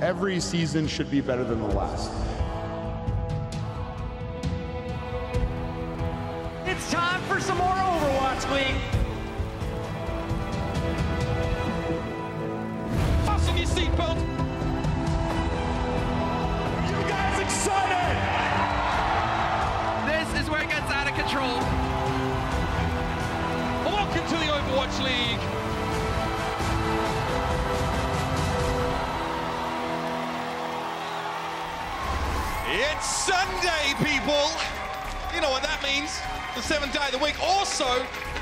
every season should be better than the last. It's time for some more Overwatch League. Fasten your seatbelt. You guys excited? This is where it gets out of control. Welcome to the Overwatch League. It's Sunday, people. You know what that means. The 7th day of the week. Also,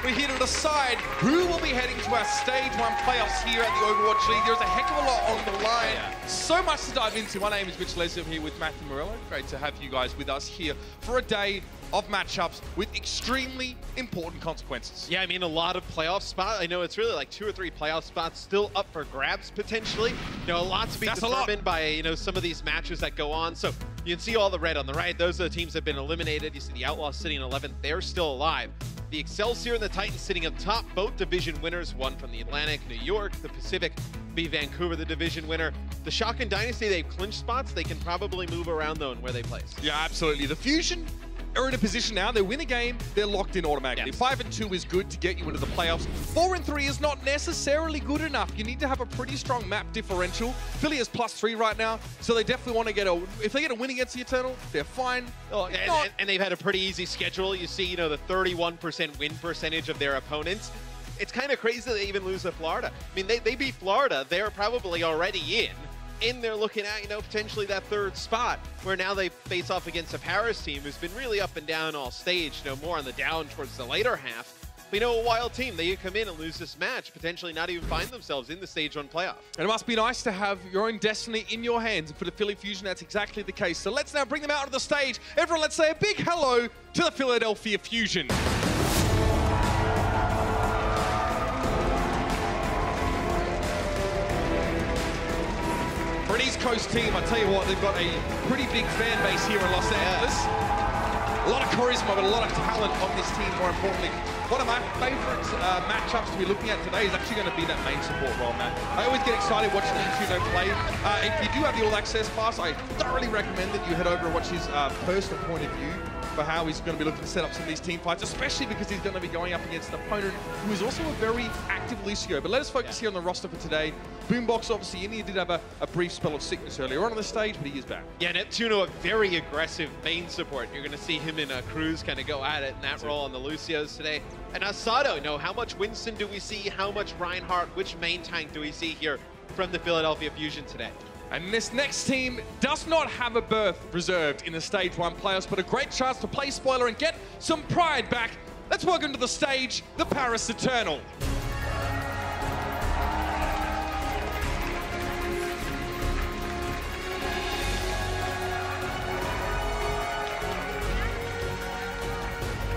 we're here to decide who will be heading to our Stage 1 playoffs here at the Overwatch League. There's a heck of a lot on the line. So much to dive into. My name is Mitch Leslie. I'm here with Matthew Morello. Great to have you guys with us here for a day of matchups with extremely important consequences. Yeah, I mean, a lot of playoff spots. I know it's really like 2 or 3 playoff spots still up for grabs, potentially. You know, a lot to be determined by, you know, some of these matches that go on. So you can see all the red on the right. Those are the teams that have been eliminated. You see the Outlaws sitting in 11th. They're still alive. The Excelsior and the Titans sitting up top, both division winners, one from the Atlantic, New York, the Pacific, be Vancouver, the division winner. The Shotgun Dynasty, they've clinched spots. They can probably move around, though, in where they place. Yeah, absolutely. The Fusion are in a position now, they win a game, they're locked in automatically. Yes. 5-2 is good to get you into the playoffs. 4-3 is not necessarily good enough. You need to have a pretty strong map differential. Philly is +3 right now, so they definitely want to get a, if they get a win against the Eternal, they're fine. And they've had a pretty easy schedule. You see, you know, the 31% win percentage of their opponents. It's kind of crazy that they even lose to Florida. I mean, they beat Florida. They're probably already in. And they're looking at, you know, potentially that 3rd spot, where now they face off against a Paris team who's been really up and down all stage, you know, more on the down towards the later half. But, you know, a wild team, they come in and lose this match, potentially not even find themselves in the Stage 1 playoff. And it must be nice to have your own destiny in your hands. And for the Philly Fusion, that's exactly the case. So let's now bring them out to the stage. Everyone, let's say a big hello to the Philadelphia Fusion. For an East Coast team, I tell you what, they've got a pretty big fan base here in Los Angeles. A lot of charisma, but a lot of talent on this team, more importantly. One of my favorite matchups to be looking at today is actually going to be that main support role, Matt. I always get excited watching Intuno play. If you do have the All Access Pass, I thoroughly recommend that you head over and watch his personal point of view for how he's going to be looking to set up some of these team fights, especially because he's going to be going up against an opponent who is also a very active Lucio. But let us focus here on the roster for today. Boombox, obviously, and he did have a brief spell of sickness earlier on the stage, but he is back. Yeah, Neptuno, a very aggressive main support. You're going to see him in a Cruz kind of go at it in that role on the Lucios today. And Asado, you know, how much Winston do we see? How much Reinhardt? Which main tank do we see here from the Philadelphia Fusion today? And this next team does not have a berth reserved in the Stage 1 playoffs, but a great chance to play spoiler and get some pride back. Let's welcome to the stage, the Paris Eternal.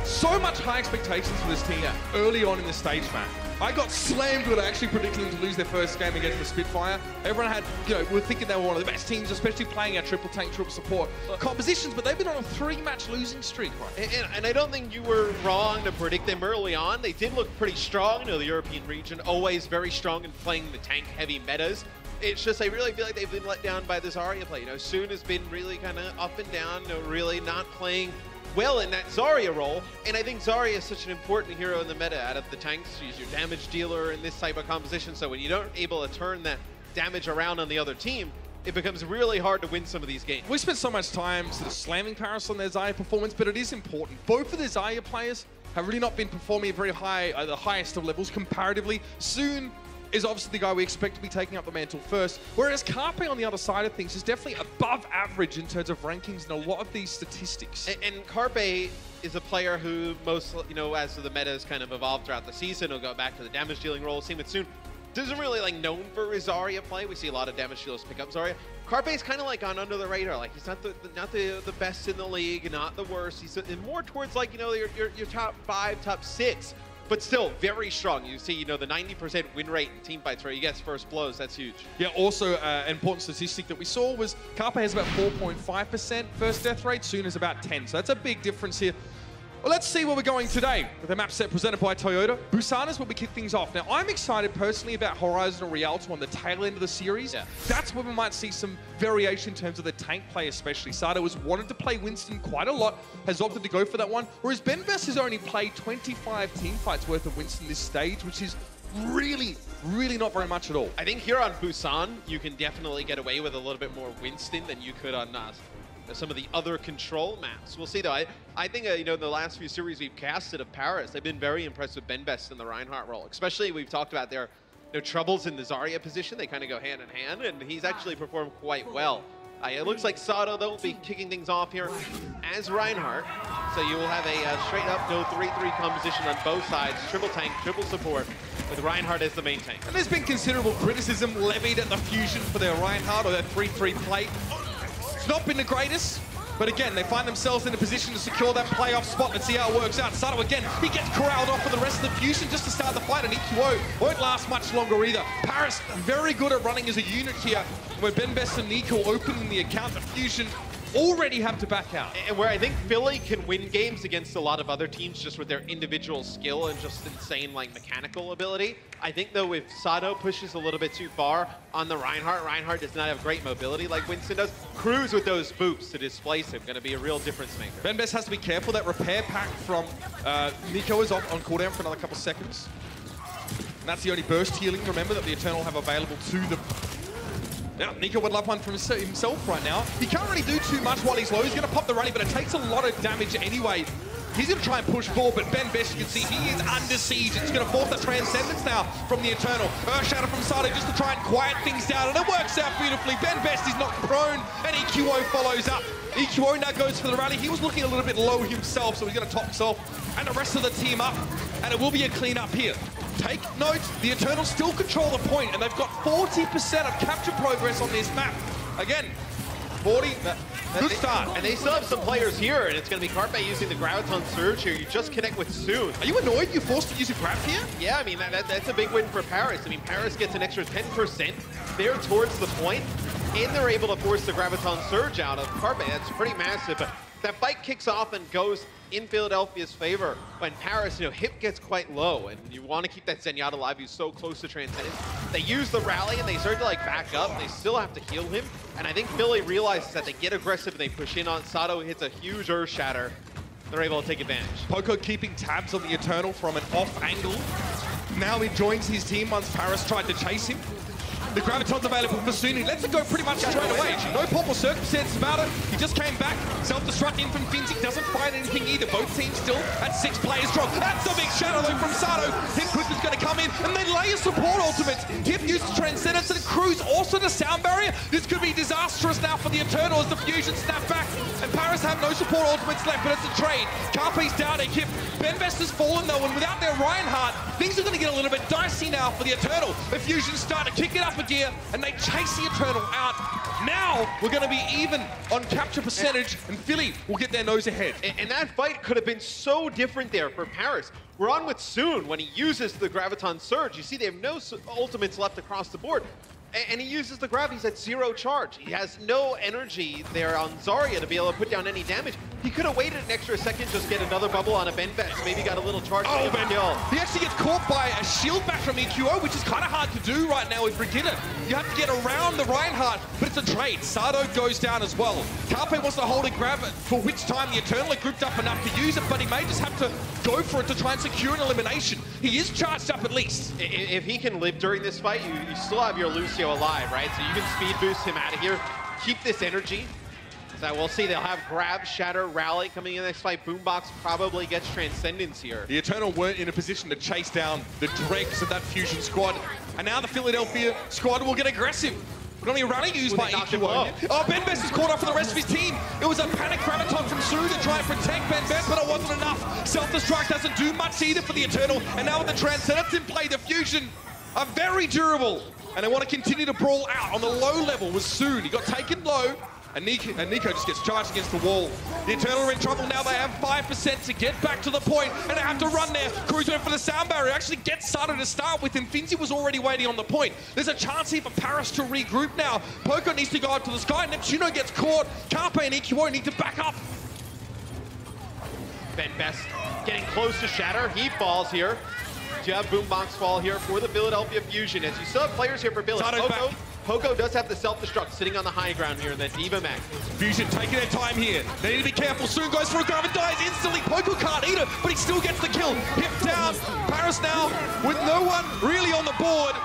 So much high expectations for this team early on in the stage, man. I got slammed when I actually predicted them to lose their first game against the Spitfire. Everyone had, you know, we were thinking they were one of the best teams, especially playing our triple tank, triple support compositions, but they've been on a 3-match losing streak, right? And I don't think you were wrong to predict them early on. They did look pretty strong. You know, the European region, always very strong in playing the tank-heavy metas. It's just, I really feel like they've been let down by this Zarya play. You know, Soon has been really kind of up and down, you know, really not playing well in that Zarya role, and I think Zarya is such an important hero in the meta. Out of the tanks, she's your damage dealer in this type of composition, so when you don't able to turn that damage around on the other team, it becomes really hard to win some of these games. We spent so much time sort of slamming Paris on their Zarya performance, but it is important. Both of the Zarya players have really not been performing at very high, the highest of levels comparatively. Soon is obviously the guy we expect to be taking up the mantle first, whereas Carpe on the other side of things is definitely above average in terms of rankings in a lot of these statistics. And Carpe is a player who most, you know, as the meta has kind of evolved throughout the season, he'll go back to the damage dealing role. Same with Soon. Isn't really like known for his Zarya play. We see a lot of damage dealers pick up Zarya. Carpe's kind of like gone under the radar. Like he's not the best in the league, not the worst. He's more towards like, you know, your top 5, top 6. But still, very strong. You see, you know, the 90% win rate in team fights where he gets first blows. That's huge. Yeah, also an important statistic that we saw was Carpe has about 4.5% first death rate, Soon is about 10. So that's a big difference here. Well, let's see where we're going today with a map set presented by Toyota. Busan is where we kick things off. Now, I'm excited personally about Horizon and Rialto on the tail end of the series. Yeah. That's where we might see some variation in terms of the tank play especially. Sato has wanted to play Winston quite a lot, has opted to go for that one, whereas Benbest has only played 25 team fights worth of Winston this stage, which is really not very much at all. I think here on Busan, you can definitely get away with a little bit more Winston than you could on some of the other control maps. We'll see though. I think you know, the last few series we've casted of Paris, they've been very impressed with Benbest in the Reinhardt role. Especially we've talked about their troubles in the Zarya position. They kind of go hand in hand, and he's actually performed quite well. It looks like Sato though will be kicking things off here as Reinhardt. So you will have a straight up no 3-3 composition on both sides, triple tank, triple support, with Reinhardt as the main tank. And there's been considerable criticism levied at the Fusion for their Reinhardt or their 3-3 play. It's not been the greatest, but again, they find themselves in a position to secure that playoff spot. Let's see how it works out. Sato again, he gets corralled off for the rest of the Fusion just to start the fight, and EQO won't last much longer either. Paris, very good at running as a unit here, where Benbest and Nico opening the account. The Fusion already have to back out. And where I think Philly can win games against a lot of other teams just with their individual skill and just insane like mechanical ability. I think though if Sato pushes a little bit too far on the Reinhardt does not have great mobility like Winston does. Cruz with those boops to displace him, going to be a real difference maker. Benbest has to be careful. That repair pack from Nico is on cooldown for another couple seconds. And that's the only burst healing, remember, that the Eternal have available to them. Now, Nico would love one from himself right now. He can't really do too much while he's low. He's going to pop the rally, but it takes a lot of damage anyway. He's going to try and push forward, but Benbest, you can see, he is under siege. It's going to force the Transcendence now from the Eternal. Earthshatter from Sato just to try and quiet things down, and it works out beautifully. Benbest is knocked prone, and EQO follows up. EQO now goes for the rally. He was looking a little bit low himself, so he's going to top himself and the rest of the team up, and it will be a clean up here. Take note, the Eternals still control the point, and they've got 40% of capture progress on this map. Again, 40, good start. And they still have some players here, and it's going to be Carpe using the Graviton Surge here. You just connect with Soon. Are you annoyed you're forced to use a grab here? Yeah, I mean, that's a big win for Paris. I mean, Paris gets an extra 10% there towards the point, and they're able to force the Graviton Surge out of Carpe. That's pretty massive. But that fight kicks off and goes in Philadelphia's favor when Paris, you know, hip gets quite low, and you want to keep that Zenyatta alive. He's so close to Transcendence. They use the rally and they start to like back up. They still have to heal him, and I think Philly realizes that they get aggressive and they push in on Sato. Hits a huge Earth Shatter. They're able to take advantage. Poco keeping tabs on the Eternal from an off angle. Now he joins his team once Paris tried to chase him. The Graviton's available for Soon. He lets it go pretty much straight away. No pomp or circumstances about it. He just came back. Self-destruct in from Finzi. Doesn't find anything either. Both teams still at 6 players strong. That's a big shadow though from Sato. Hip Quick is going to come in, and then layer support ultimates. Hip uses Transcendence and Cruz also the sound barrier. This could be disastrous now for the Eternal as the Fusion snap back. And Paris have no support ultimates left, but it's a trade. Carpe's down a Hip. Benbest has fallen though, and without their Reinhardt, things are going to get a little bit dicey now for the Eternal. The Fusion start to kick it up a gear, and they chase the Eternal out. Now we're going to be even on capture percentage, and Philly will get their nose ahead. And that fight could have been so different there for Paris. We're on with Soon when he uses the Graviton Surge. You see they have no ultimates left across the board. And he uses the grab, he's at 0 charge. He has no energy there on Zarya to be able to put down any damage. He could have waited an extra second, just get another bubble on a Benbest. Maybe got a little charge. Oh, Ben! He actually gets caught by a shield back from EQO, which is kind of hard to do right now with Brigitte. You have to get around the Reinhardt, but it's a trade. Sato goes down as well. Carpe wants to hold and grab it, for which time the Eternal are grouped up enough to use it, but he may just have to go for it to try and secure an elimination. He is charged up at least. If he can live during this fight, you still have your Lucio alive, right? So you can speed boost him out of here, keep this energy. So we'll see, they'll have grab, shatter, rally coming in the next fight. Boombox probably gets Transcendence here. The Eternal weren't in a position to chase down the dregs of that Fusion squad. And now the Philadelphia squad will get aggressive. But only a rally used by EQO. Oh, Benbest is caught up for the rest of his team. It was a panic Graviton from Suru to try and protect Benbest, but it wasn't enough. Self-destruct doesn't do much either for the Eternal. And now with the Transcendence in play, the Fusion are very durable. And they want to continue to brawl out on the low level with Soon. He got taken low, and Nico just gets charged against the wall. The Eternal are in trouble now. They have 5% to get back to the point, and they have to run there. Cruz went for the sound barrier. Actually gets Sato to start with, and Finzi was already waiting on the point. There's a chance here for Paris to regroup now. Poco needs to go up to the sky. Neptuno gets caught. Carpe and EQO need to back up. Ben Best getting close to Shatter. He falls here. You have Boombox fall here for the Philadelphia Fusion. As you still have players here for Billy. Poco does have the self-destruct sitting on the high ground here in the Diva Mech. Fusion taking their time here. They need to be careful. Soon goes for a grab and dies instantly. Poco can't eat it, but he still gets the kill. Hip down. Paris now with no one really on the board.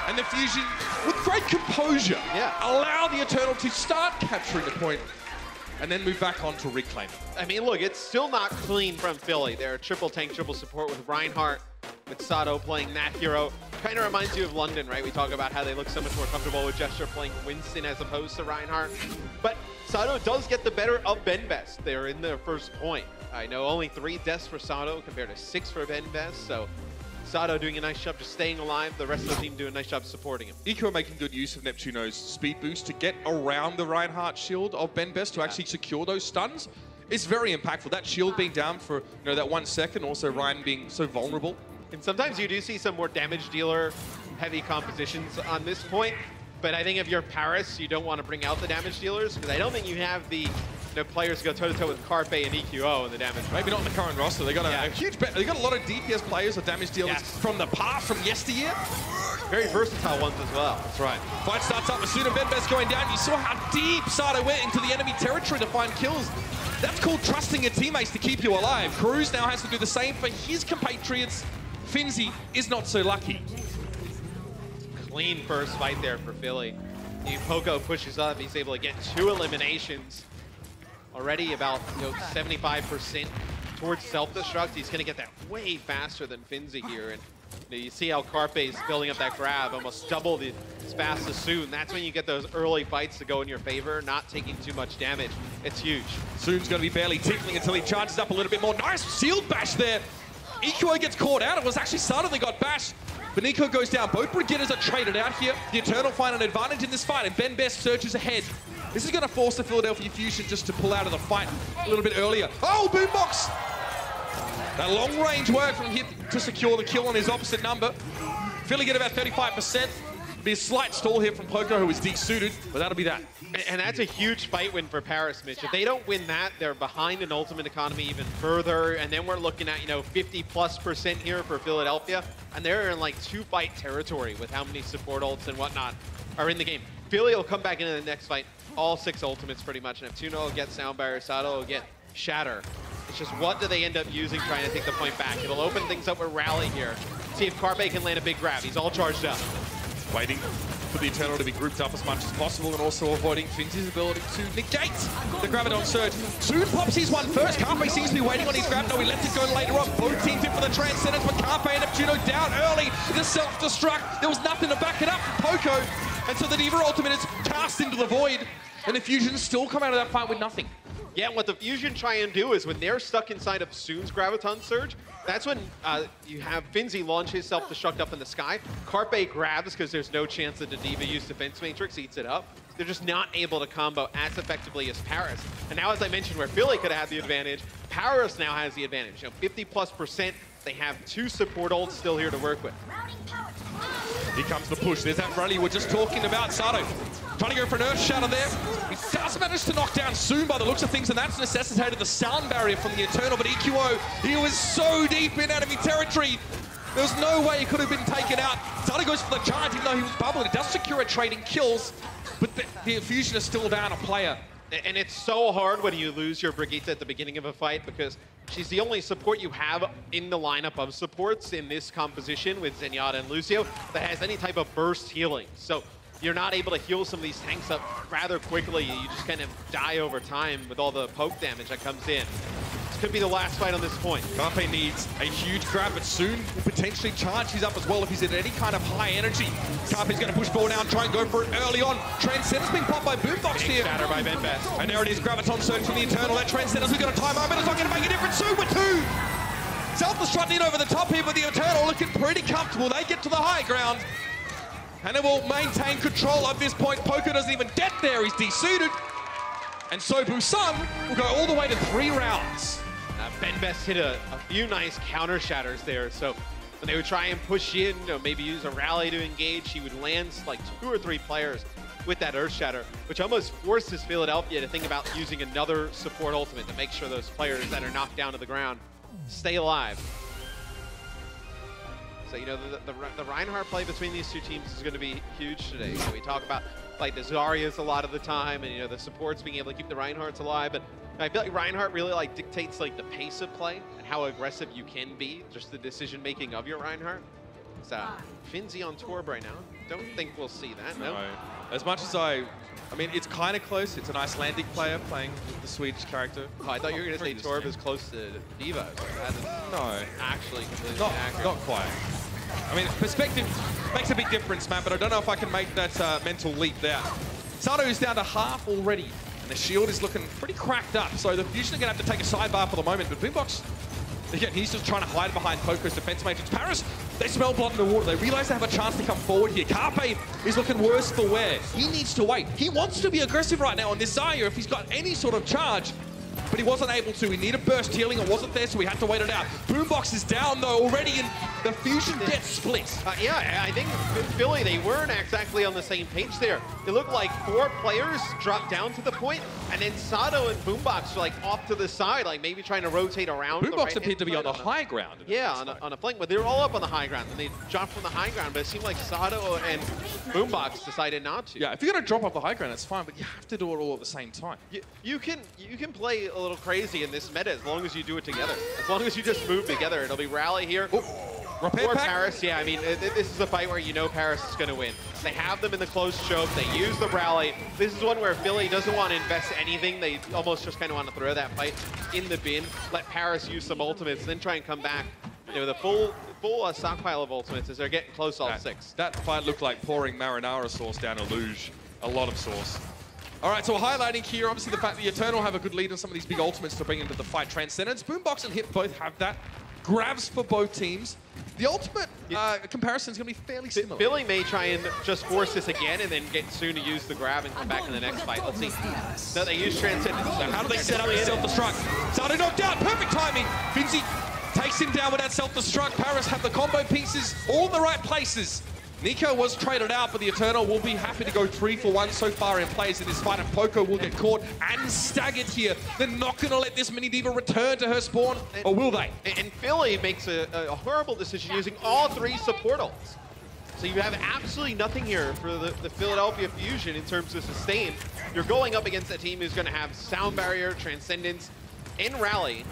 And the Fusion, with great composure, allow the Eternal to start capturing the point and then move back on to reclaim it. I mean, look, it's still not clean from Philly. They're triple tank, triple support with Reinhardt, with Sato playing that hero. Kind of reminds you of London, right? We talk about how they look so much more comfortable with Gesture playing Winston as opposed to Reinhardt. But Sato does get the better of Ben Best. They're in their first point. I know only 3 deaths for Sato compared to 6 for Ben Best, so Sato doing a nice job just staying alive. The rest of the team doing a nice job supporting him. Eco making good use of Neptuno's speed boost to get around the Reinhardt shield of Ben Best to actually secure those stuns. It's very impactful. That shield being down for that 1 second, also Ryan being so vulnerable. And sometimes you do see some more damage dealer heavy compositions on this point, but I think if you're Paris, you don't want to bring out the damage dealers because I don't think you have the players go toe-to-toe with Carpe and EQO in the damage. Maybe not in the current roster. They got a huge bet. They got a lot of DPS players or damage dealers from the past, from yesteryear. Very versatile ones as well. That's right. Fight starts up as soon as Ben Best going down. You saw how deep Sato went into the enemy territory to find kills. That's called trusting your teammates to keep you alive. Cruz now has to do the same for his compatriots. Finzi is not so lucky. Clean first fight there for Philly. Poco pushes up. He's able to get 2 eliminations. Already about 75% towards self-destruct. He's going to get that way faster than Finzi here. And you see how Carpe is building up that grab, almost double as fast as Soon. That's when you get those early fights to go in your favor, not taking too much damage. It's huge. Soon's going to be barely tickling until he charges up a little bit more. Nice shield bash there. EQO gets caught out. It was actually Sato that got bashed. But Nico goes down. Both Brigitters are traded out here. The Eternal find an advantage in this fight, and Ben Best surges ahead. This is going to force the Philadelphia Fusion just to pull out of the fight a little bit earlier. Oh, Boombox! That long-range work from him to secure the kill on his opposite number. Philly get about 35%. Be a slight stall here from Poco, who is desuited, but that'll be that. And that's a huge fight win for Paris, Mitch. If they don't win that, they're behind an Ultimate Economy even further. And then we're looking at, 50+% here for Philadelphia. And they're in like 2-fight territory with how many support ults and whatnot are in the game. Philly will come back into the next fight. All 6 ultimates pretty much. Neptuno will get Soundbarrier, Sato will get Shatter. It's just what do they end up using trying to take the point back. It'll open things up with Rally here. See if Carpe can land a big grab. He's all charged up. Waiting for the Eternal to be grouped up as much as possible and also avoiding Finzi's ability to negate the Graviton surge. Soon pops his one first. Carpe seems to be waiting on his grab. No, he lets it go later on. Both teams in for the Transcendence, but Carpe and Neptuno down early. The self-destruct. There was nothing to back it up for Poco. And so the Diva ultimate is cast into the void. And the Fusion still come out of that fight with nothing. Yeah, and what the Fusion try and do is when they're stuck inside of Soon's Graviton Surge, that's when you have Finzi launch his self-destruct up in the sky. Carpe grabs because there's no chance that the Diva used Defense Matrix, eats it up. They're just not able to combo as effectively as Paris. And now, as I mentioned, where Philly could have the advantage, Paris now has the advantage. 50+%. They have 2 support ults still here to work with. Here comes the push. There's that rally we're just talking about. Sato trying to go for an Earth Shatter there. He does manage to knock down Soon by the looks of things, and that's necessitated the sound barrier from the Eternal. But EQO, he was so deep in enemy territory. There was no way he could have been taken out. Sato goes for the charge, even though he was bubbled. It does secure a trading kills, but the Fusion is still down a player. And it's so hard when you lose your Brigitte at the beginning of a fight because she's the only support you have in the lineup of supports in this composition with Zenyatta and Lucio that has any type of burst healing. So you're not able to heal some of these tanks up rather quickly. You just kind of die over time with all the poke damage that comes in. This could be the last fight on this point. Carpe needs a huge grab, but Soon will potentially charge his up as well if he's in any kind of high energy. Carpe's going to push forward now and try and go for it early on. Transcendence being popped by Boombox here. Shatter by Ben Best. And there it is, Graviton surge from the Eternal. That Transcendence, we've got a time out, but it's not going to make a difference. Soon with 2. Self-destruct in over the top here, but the Eternal looking pretty comfortable. They get to the high ground. And it will maintain control at this point. Poco doesn't even get there. He's desuited. And so Busan will go all the way to 3 rounds. Ben Best hit a few nice counter shatters there. So when they would try and push in, maybe use a rally to engage, he would land like 2 or 3 players with that Earth Shatter, which almost forces Philadelphia to think about using another support ultimate to make sure those players that are knocked down to the ground stay alive. So, the Reinhardt play between these two teams is going to be huge today. So we talk about like the Zaryas a lot of the time, and the supports being able to keep the Reinhardts alive, but I feel like Reinhardt really like dictates like the pace of play and how aggressive you can be, just the decision making of your Reinhardt. So Finzi on Torb right now. Don't think we'll see that. No. As much as I mean, it's kind of close. It's an Icelandic player playing with the Swedish character. Oh, I thought you were going to say Torb is close to Diva. That is no, actually completely not quite. I mean, perspective makes a big difference, man, but I don't know if I can make that mental leap there. Sato is down to half already, and the shield is looking pretty cracked up, so the Fusion are going to have to take a sidebar for the moment, but Boombox, again, he's just trying to hide behind Poco's defense matrix. Paris, they smell blood in the water. They realize they have a chance to come forward here. Carpe is looking worse for wear. He needs to wait. He wants to be aggressive right now on this Zarya if he's got any sort of charge, but he wasn't able to. He needed burst healing. It wasn't there, so he had to wait it out. Boombox is down, though, already, and the Fusion gets split. Yeah, I think Philly, they weren't exactly on the same page there. It looked like 4 players dropped down to the point, and then Sato and Boombox were like off to the side, like maybe trying to rotate around. Boombox appeared to be on the high ground. Yeah, on a flank, but they were all up on the high ground, and they dropped from the high ground, but it seemed like Sato and Boombox decided not to. Yeah, if you're going to drop off the high ground, that's fine, but you have to do it all at the same time. You can play a little crazy in this meta as long as you do it together. As long as you just move together. It'll be rally here. Repair pack? Paris, yeah, I mean, this is a fight where Paris is going to win. They have them in the close choke. They use the rally. This is one where Philly doesn't want to invest anything. They almost just kind of want to throw that fight in the bin, let Paris use some ultimates, then try and come back. The full stockpile of ultimates as they're getting close all 6. That fight looked like pouring marinara sauce down a luge. A lot of sauce. All right, so we're highlighting here, obviously, the fact that the Eternal have a good lead on some of these big ultimates to bring into the fight. Transcendence, Boombox and Hip both have that. Grabs for both teams. The ultimate comparison is going to be fairly similar. Philly may try and just force this again and then get soon to use the grab and come back in the next fight. Let's see. No, they use Transcendence. So how do they set up the self-destruct? Sato knocked out, perfect timing. Finzi takes him down with that self-destruct. Paris have the combo pieces all in the right places. Nico was traded out, but the Eternal will be happy to go 3 for 1 so far in plays in this fight, and Poco will get caught and staggered here. They're not going to let this mini diva return to her spawn, or will they? And Philly makes a horrible decision using all 3 support ults. So you have absolutely nothing here for the Philadelphia Fusion in terms of sustain. You're going up against a team who's going to have Sound Barrier, Transcendence, and Rally.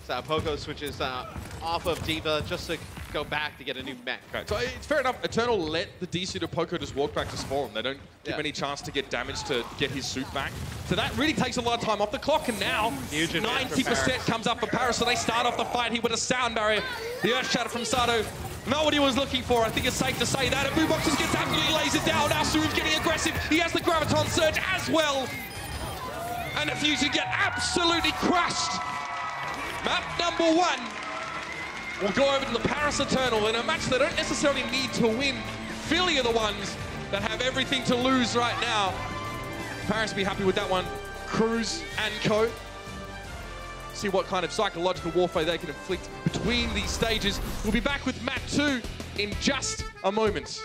So Poco switches off of Diva just to go back to get a new mech. Okay, so it's fair enough. Eternal let the DC to Poco just walk back to spawn. They don't give any chance to get damage to get his suit back. So that really takes a lot of time off the clock, and now 90% comes up for Paris, so they start off the fight here with a Sound Barrier. The Earth Shatter from Sato, not what he was looking for. I think it's safe to say that. And Boombox just gets absolutely lasered down. Now Suru's getting aggressive. He has the Graviton Surge as well. And the Fusion get absolutely crushed. Map number 1. We'll go over to the Paris Eternal in a match they don't necessarily need to win. Philly are the ones that have everything to lose right now. Paris will be happy with that one. Cruz and co. See what kind of psychological warfare they can inflict between these stages. We'll be back with map 2 in just a moment.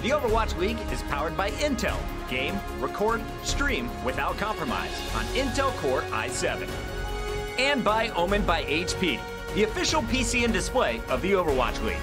The Overwatch League is powered by Intel. Game, record, stream without compromise on Intel Core i7. And by Omen by HP, the official PC and display of the Overwatch League.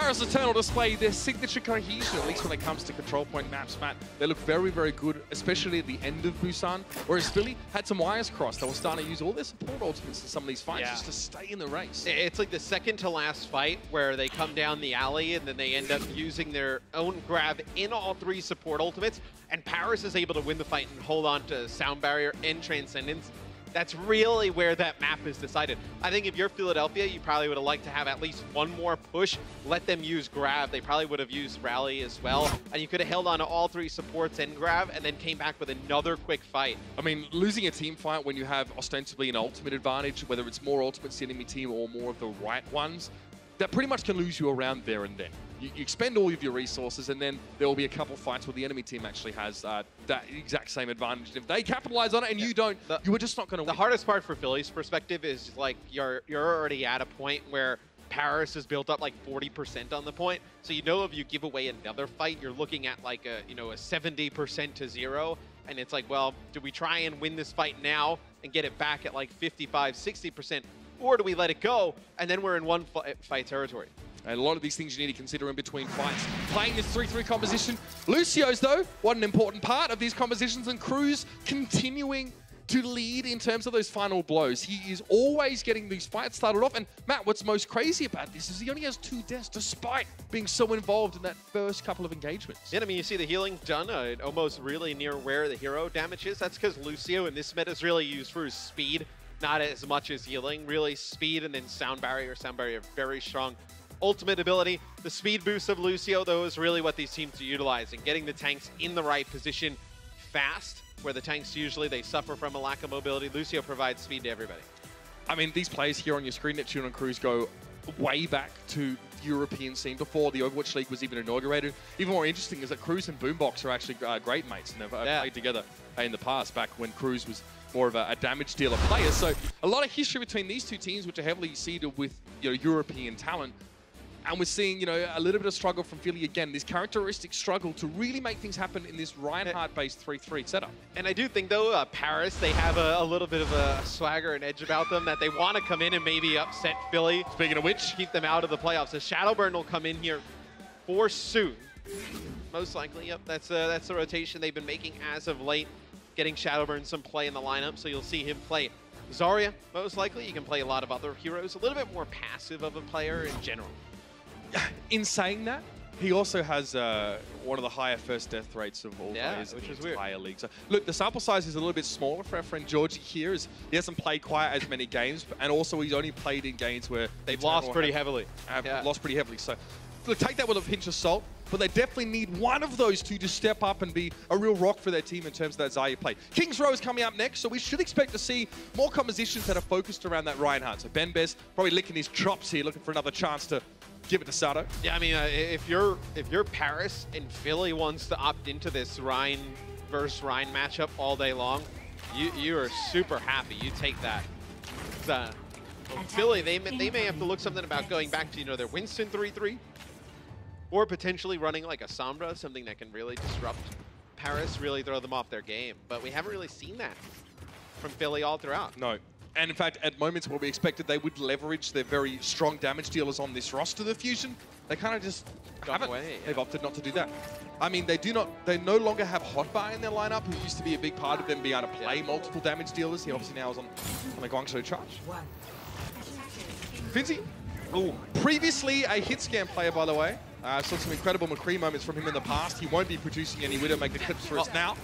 Paris Eternal display their signature cohesion, at least when it comes to control point maps, Matt. They look very, very good, especially at the end of Busan, whereas Philly had some wires crossed. They were starting to use all their support ultimates in some of these fights just to stay in the race. It's like the second to last fight where they come down the alley and then they end up using their own grab in all 3 support ultimates, and Paris is able to win the fight and hold on to Sound Barrier and Transcendence. That's really where that map is decided. I think if you're Philadelphia, you probably would have liked to have at least one more push, let them use grab. They probably would have used rally as well, and you could have held on to all 3 supports and grab, and then came back with another quick fight. I mean, losing a team fight when you have ostensibly an ultimate advantage, whether it's more ultimates to the enemy team or more of the right ones, that pretty much can lose you around there and then. You expend all of your resources, and then there will be a couple fights where the enemy team actually has that exact same advantage. And if they capitalize on it and you don't, you were just not going to win. The hardest part for Philly's perspective is like you're already at a point where Paris has built up like 40% on the point. So you know if you give away another fight, you're looking at like a 70% to 0. And it's like, well, do we try and win this fight now and get it back at like 55, 60%? Or do we let it go and then we're in one fight territory? And a lot of these things you need to consider in between fights. Playing this 3-3 composition. Lucio's, though, what an important part of these compositions, and Cruz continuing to lead in terms of those final blows. He is always getting these fights started off. And Matt, what's most crazy about this is he only has 2 deaths despite being so involved in that first couple of engagements. Yeah, I mean, you see the healing done almost really near where the hero damage is. That's because Lucio in this meta is really used for his speed, not as much as healing. Really speed and then Sound Barrier. Sound Barrier, very strong ultimate ability. The speed boost of Lucio, though, is really what these teams are utilizing. Getting the tanks in the right position fast, where the tanks usually, they suffer from a lack of mobility. Lucio provides speed to everybody. I mean, these players here on your screen, Neptune and Cruz, go way back to the European scene before the Overwatch League was even inaugurated. Even more interesting is that Cruz and Boombox are actually great mates, and they've played together in the past, back when Cruz was more of a damage dealer player. So a lot of history between these two teams, which are heavily seeded with European talent. And we're seeing, a little bit of struggle from Philly again. This characteristic struggle to really make things happen in this Reinhardt-based 3-3 setup. And I do think, though, Paris, they have a little bit of a swagger and edge about them that they want to come in and maybe upset Philly. Speaking of which, keep them out of the playoffs. So Shadowburn will come in here for soon. Most likely, yep. That's the rotation they've been making as of late, getting Shadowburn some play in the lineup. So you'll see him play Zarya, most likely. You can play a lot of other heroes. A little bit more passive of a player in general. In saying that, he also has one of the higher first death rates of all players in the entire league. So, look, the sample size is a little bit smaller for our friend Georgie here. He hasn't played quite as many games, and also he's only played in games where they've lost pretty heavily. Lost pretty heavily. So, look, take that with a pinch of salt, but they definitely need one of those two to step up and be a real rock for their team in terms of that Zarya play. King's Row is coming up next, so we should expect to see more compositions that are focused around that Reinhardt. So Ben Bez probably licking his chops here, looking for another chance to give it to Sato. Yeah, I mean, if you're Paris and Philly wants to opt into this Rein versus Rein matchup all day long, you are super happy. You take that. Philly, they may have to look something about going back to their Winston 3-3, or potentially running like a Sombra, something that can really disrupt Paris, really throw them off their game. But we haven't really seen that from Philly all throughout. No. And in fact, at moments where we expected they would leverage their very strong damage dealers on this roster, the Fusion, they kind of just haven't. They've opted not to do that. I mean, they no longer have Hotbar in their lineup, who used to be a big part of them being able to play multiple damage dealers. He obviously now is on the Guangzhou charge. Finzi, previously a hit scan player, by the way. Saw some incredible McCree moments from him in the past. He won't be producing any Widowmaker clips for us now.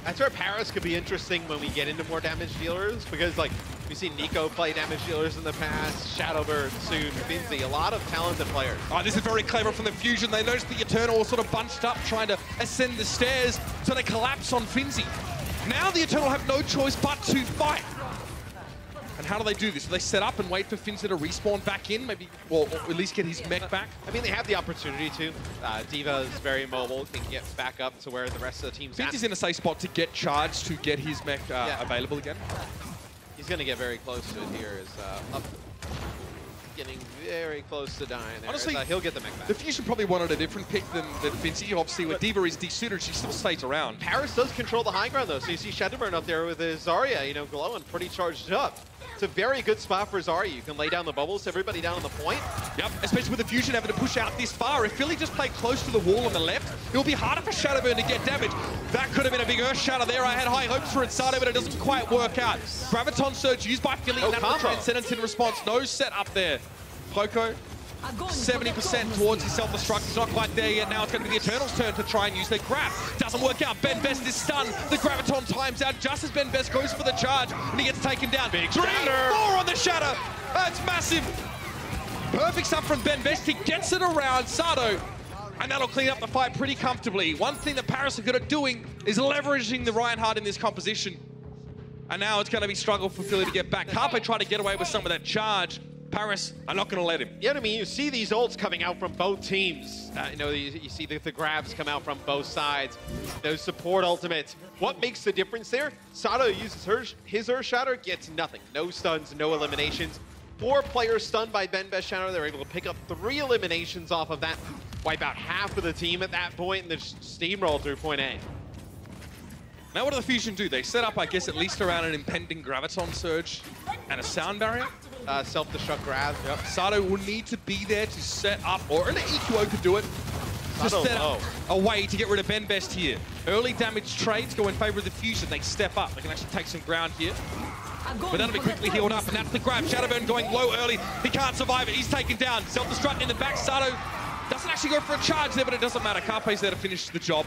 That's where Paris could be interesting when we get into more damage dealers, because we've seen Nico play damage dealers in the past, Shadowbird, soon, Finzi, a lot of talented players. Oh, this is very clever from the Fusion. They noticed the Eternal was sort of bunched up trying to ascend the stairs, so they collapse on Finzi. Now the Eternal have no choice but to fight. And how do they do this? Do they set up and wait for Finzi to respawn back in, maybe, or at least get his mech back? I mean, they have the opportunity to. D.Va is very mobile, can get back up to where the rest of the team's at. Finzi's in a safe spot to get charged, to get his mech available again. He's going to get very close to it here. Up. getting very close to dying there. Honestly, he'll get the mech back. The Fusion probably wanted a different pick than Vinci. Obviously, with Diva is desuited, she still stays around. Paris does control the high ground, though, so you see Shadowburn up there with his Zarya, you know, glowing, pretty charged up. It's a very good spot for Zarya. You can lay down the bubbles, everybody down on the point. Yep, especially with the Fusion having to push out this far. If Philly just played close to the wall on the left, it will be harder for Shadowburn to get damage. That could have been a big Earth Shatter there. I had high hopes for Insado, but it doesn't quite work out. Graviton Surge used by Philly, and that Transcendence in response. No set up there. Poco, 70% towards his self-destruct. He's not quite there yet. Now it's going to be the Eternals' turn to try and use their grab. Doesn't work out. Ben Best is stunned. The Graviton times out just as Ben Best goes for the charge, and he gets taken down. Big 3, 4 on the Shatter. That's massive. Perfect stuff from Ben Best. He gets it around Sado, and that'll clean up the fight pretty comfortably. One thing that Paris are good at doing is leveraging the Reinhardt in this composition. And now it's going to be struggle for Philly to get back. Carpe tried to get away with some of that charge. Paris are not going to let him. Yeah, I mean, you see these ults coming out from both teams. You know, you see the grabs come out from both sides. Those support ultimates. What makes the difference there? Sado uses his Earth Shatter, gets nothing. No stuns, no eliminations. 4 players stunned by Ben Best Shatter. They're able to pick up 3 eliminations off of that. Wipe out half of the team at that point and then steamroll through point A. Now what do the Fusion do? They set up, I guess, at least around an impending Graviton Surge and a Sound Barrier. Self-destruct grab. Yep. Sado will need to be there to set up, or an EQO could do it, to set up a way to get rid of Ben Best here. Early damage trades go in favor of the Fusion. They step up. They can actually take some ground here. But that'll be quickly healed up, and that's the grab. Shadowburn going low early. He can't survive it. He's taken down. Self-destruct in the back. Sado doesn't actually go for a charge there, but it doesn't matter. Carpe's there to finish the job.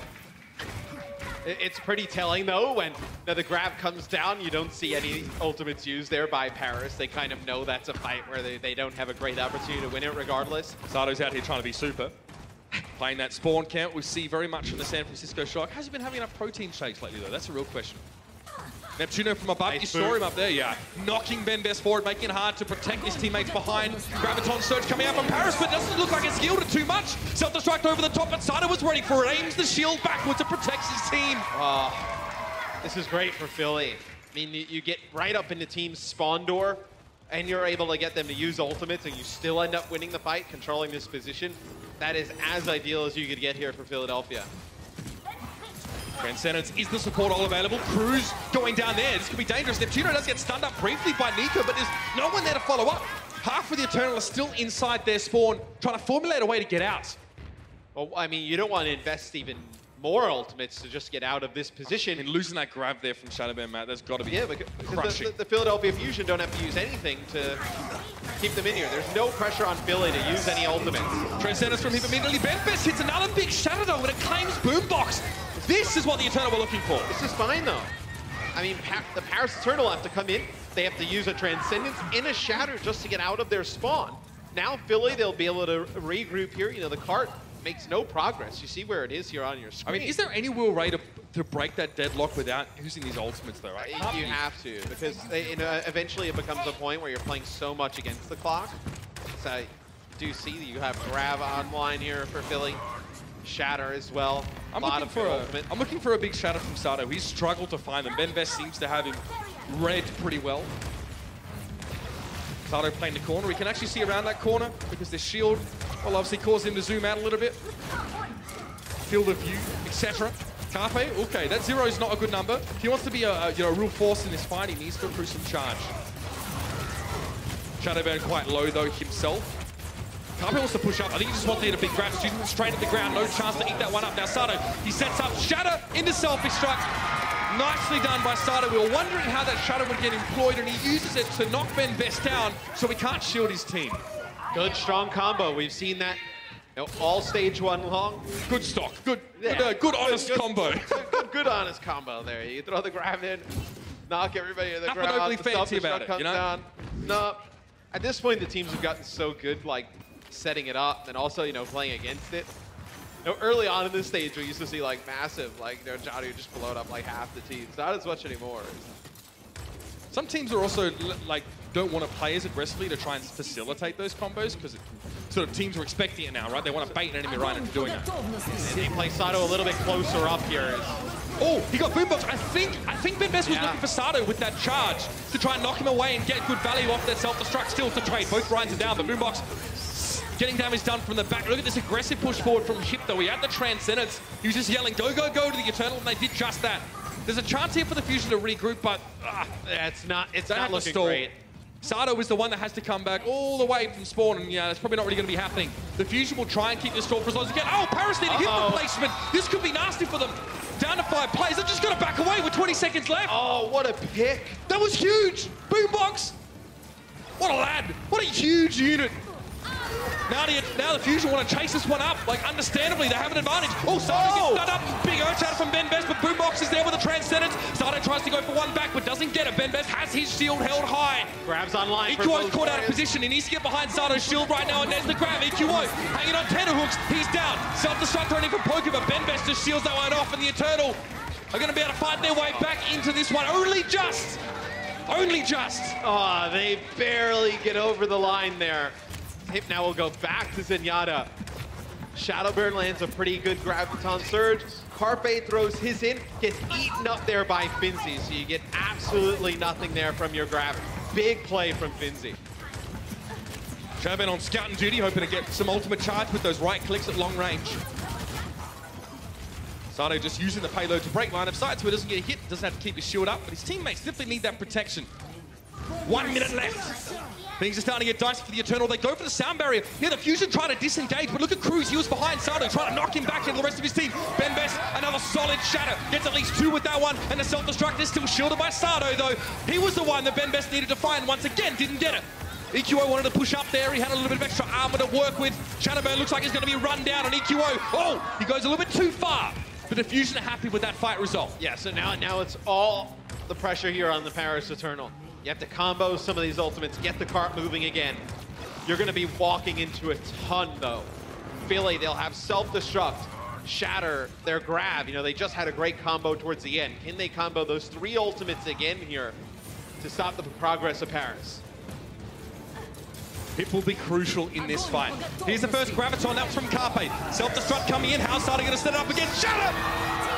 It's pretty telling, though, when the grab comes down, you don't see any ultimates used there by Paris. They kind of know that's a fight where they don't have a great opportunity to win it regardless. Sado's out here trying to be super. Playing that spawn camp, we see very much from the San Francisco Shock. Has he been having enough protein shakes lately, though? That's a real question. Neptuno from above, you saw him up there, yeah. Knocking Ben Best forward, making it hard to protect his teammates behind. Graviton Surge coming out from Paris, but doesn't look like it's yielded too much. Self-destruct over the top, but Sado was ready for it. Aims the shield backwards and protects his team. This is great for Philly. I mean, you get right up into team's spawn door, and you're able to get them to use ultimates, and you still end up winning the fight, controlling this position. That is as ideal as you could get here for Philadelphia. Transcendence is the support all available. Cruz going down there. This could be dangerous. Neptuno does get stunned up briefly by Nika, but there's no one there to follow up. Half of the Eternal are still inside their spawn, trying to formulate a way to get out. Well, I mean, you don't want to invest even more ultimates to just get out of this position. And losing that grab there from Shadowburn, Matt, that's got to be because the Philadelphia Fusion don't have to use anything to keep them in here. There's no pressure on Philly to use any ultimates. Transcendence from him immediately. Ben Best hits another big shatter, though, when it claims Boombox. This is what the Eternal were looking for. This is fine, though. I mean, the Paris Eternal have to come in. They have to use a Transcendence in a Shatter just to get out of their spawn. Now, Philly, they'll be able to regroup here. You know, the cart makes no progress. You see where it is here on your screen. I mean, is there any real way to break that deadlock without using these ultimates, though, right? You have to, because eventually it becomes a point where you're playing so much against the clock. So I do see that you have grab online here for Philly. Shatter as well. I'm looking for a big shatter from Sado. He's struggled to find them. Ben Best seems to have him read pretty well. Sado playing the corner. We can actually see around that corner because the shield will obviously cause him to zoom out a little bit. Field of view, etc. Carpe, okay, that 0 is not a good number. If he wants to be a real force in this fight, he needs to accrue some charge. Shadowburn quite low though himself. Carpe wants to push up. I think he just wants to hit a big grab. Student straight at the ground. No chance to eat that one up. Now Sado, he sets up Shatter into self-destruct. Nicely done by Sado. We were wondering how that Shatter would get employed, and he uses it to knock Ben Best down so he can't shield his team. Good, strong combo. We've seen that all stage 1 long. Good stock. Good, honest combo. Good, honest combo there. You throw the grab in, knock everybody to the ground. Nothing overly fancy about it, comes down. No. At this point, the teams have gotten so good, like, setting it up and also, playing against it. Early on in this stage, we used to see like massive, Jadu just blowed up like half the teams. Not as much anymore. Some teams are also like don't want to play as aggressively to try and facilitate those combos because sort of teams are expecting it now, right? They want to bait an enemy right into doing it. And they play Sado a little bit closer up here. Oh, he got Boombox. I think Benbest was looking for Sato with that charge to try and knock him away and get good value off their self-destruct. Still to trade. Both grinds are down, but Boombox getting damage done from the back. Look at this aggressive push forward from Hip, though. He had the Transcendence. He was just yelling, go, go, go to the Eternal, and they did just that. There's a chance here for the Fusion to regroup, but it's not looking great. Sato is the one that has to come back all the way from spawn, and yeah, that's probably not really going to be happening. The Fusion will try and keep this stall for as long as he can. Oh, Paris needing hit replacement. This could be nasty for them. Down to 5 players. They've just got to back away with 20 seconds left. Oh, what a pick. That was huge. Boombox. What a lad. What a huge unit. Now the Fusion want to chase this one up. Like, understandably, they have an advantage. Oh, Sato gets done up. Big Earth Shatter from Benbest, but Boombox is there with a Transcendence. Sato tries to go for one back, but doesn't get it. Benbest has his shield held high. Grabs online. EQO's caught out of position. He needs to get behind Sato's shield right now, and there's the grab. EQO hanging on tenterhooks. He's down. Self-destruct running from Poker, but Benbest just shields that one off, and the Eternal are going to be able to fight their way back into this one. Only just. Oh, they barely get over the line there. Hip now will go back to Zenyatta. Shadowburn lands a pretty good Graviton Surge. Carpe throws his in, gets eaten up there by Finzi, so you get absolutely nothing there from your grab. Big play from Finzi. Shadowburn on scouting duty, hoping to get some ultimate charge with those right clicks at long range. Sato just using the payload to break line of sight so he doesn't get hit, doesn't have to keep his shield up, but his teammates definitely need that protection. 1 minute left. Things are starting to get dicey for the Eternal. They go for the sound barrier. Yeah, the Fusion trying to disengage, but look at Cruz. He was behind Sato, trying to knock him back into the rest of his team. Benbest, another solid shatter. Gets at least 2 with that one, and the self-destruct is still shielded by Sato, though. He was the one that Benbest needed to find. Once again, didn't get it. EQO wanted to push up there. He had a little bit of extra armor to work with. Shadowburn looks like he's going to be run down on EQO. Oh, he goes a little bit too far. But the Fusion are happy with that fight result. Yeah, so now it's all the pressure here on the Paris Eternal. You have to combo some of these ultimates, get the cart moving again. You're going to be walking into a ton, though. Philly, they'll have self-destruct, shatter, their grab. You know, they just had a great combo towards the end. Can they combo those 3 ultimates again here to stop the progress of Paris? It will be crucial in this fight. Here's the first Graviton. That was from Carpe. Self-destruct coming in. How's Sato going to set it up again? Shatter!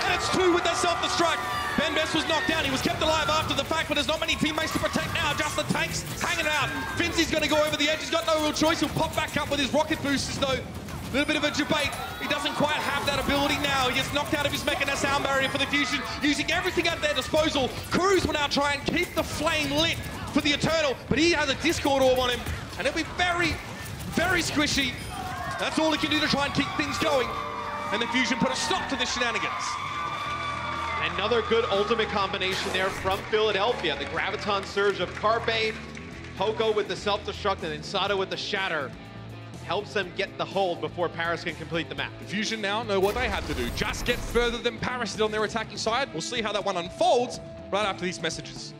And it's 2 with that self-destruct. Benbest was knocked down. He was kept alive after the fact, but there's not many teammates to protect now. Just the tanks hanging out. Finzi's going to go over the edge. He's got no real choice. He'll pop back up with his rocket boosters, though. A little bit of a debate. He doesn't quite have that ability now. He gets knocked out of his mech and a sound barrier for the Fusion, using everything at their disposal. Cruz will now try and keep the flame lit for the Eternal, but he has a Discord orb on him, and it'll be very, very squishy. That's all he can do to try and keep things going. And the Fusion put a stop to the shenanigans. Another good ultimate combination there from Philadelphia. The Graviton Surge of Carpe, Poco with the self-destruct, and then Sato with the shatter. Helps them get the hold before Paris can complete the map. The Fusion now know what they have to do. Just get further than Paris did on their attacking side. We'll see how that one unfolds right after these messages.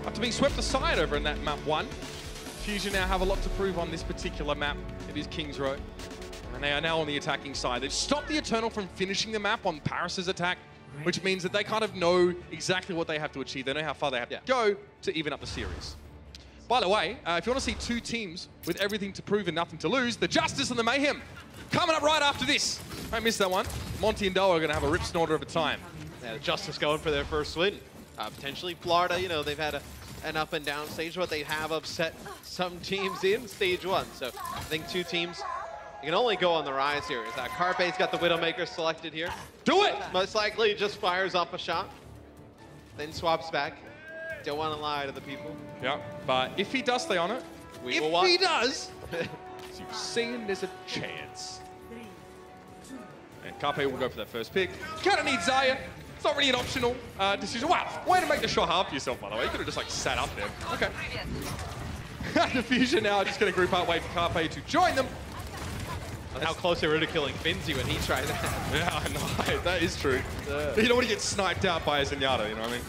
After being swept aside over in that map 1, Fusion now have a lot to prove on this particular map. It is King's Row. And they are now on the attacking side. They've stopped the Eternal from finishing the map on Paris's attack, which means that they kind of know exactly what they have to achieve. They know how far they have to go to even up the series. By the way, if you want to see two teams with everything to prove and nothing to lose, the Justice and the Mayhem coming up right after this. Don't miss that one. Monty and Doa are going to have a rip snorter of a time. Yeah, the Justice going for their first win. Potentially Florida, you know, they've had an up and down stage, but they have upset some teams in stage 1. So I think two teams, you can only go on the rise here. Is that Carpe's got the Widowmaker selected here. Do it! Most likely just fires off a shot, then swaps back. Don't want to lie to the people. Yeah, but if he does stay on it, We will watch. he does, as you've seen, there's a chance. And Carpe will go for that first pick. Kind of needs Zaya. It's not really an optional decision. Wow, way to make the shot hard for yourself, by the way. You could have just like sat up there. Okay. The Fusion now just going to group up, wait for Carpe to join them. And how close they were to killing Finzi when he tried that. Yeah, I know. That is true. You don't want to get sniped out by a Zenyatta, you know what I mean?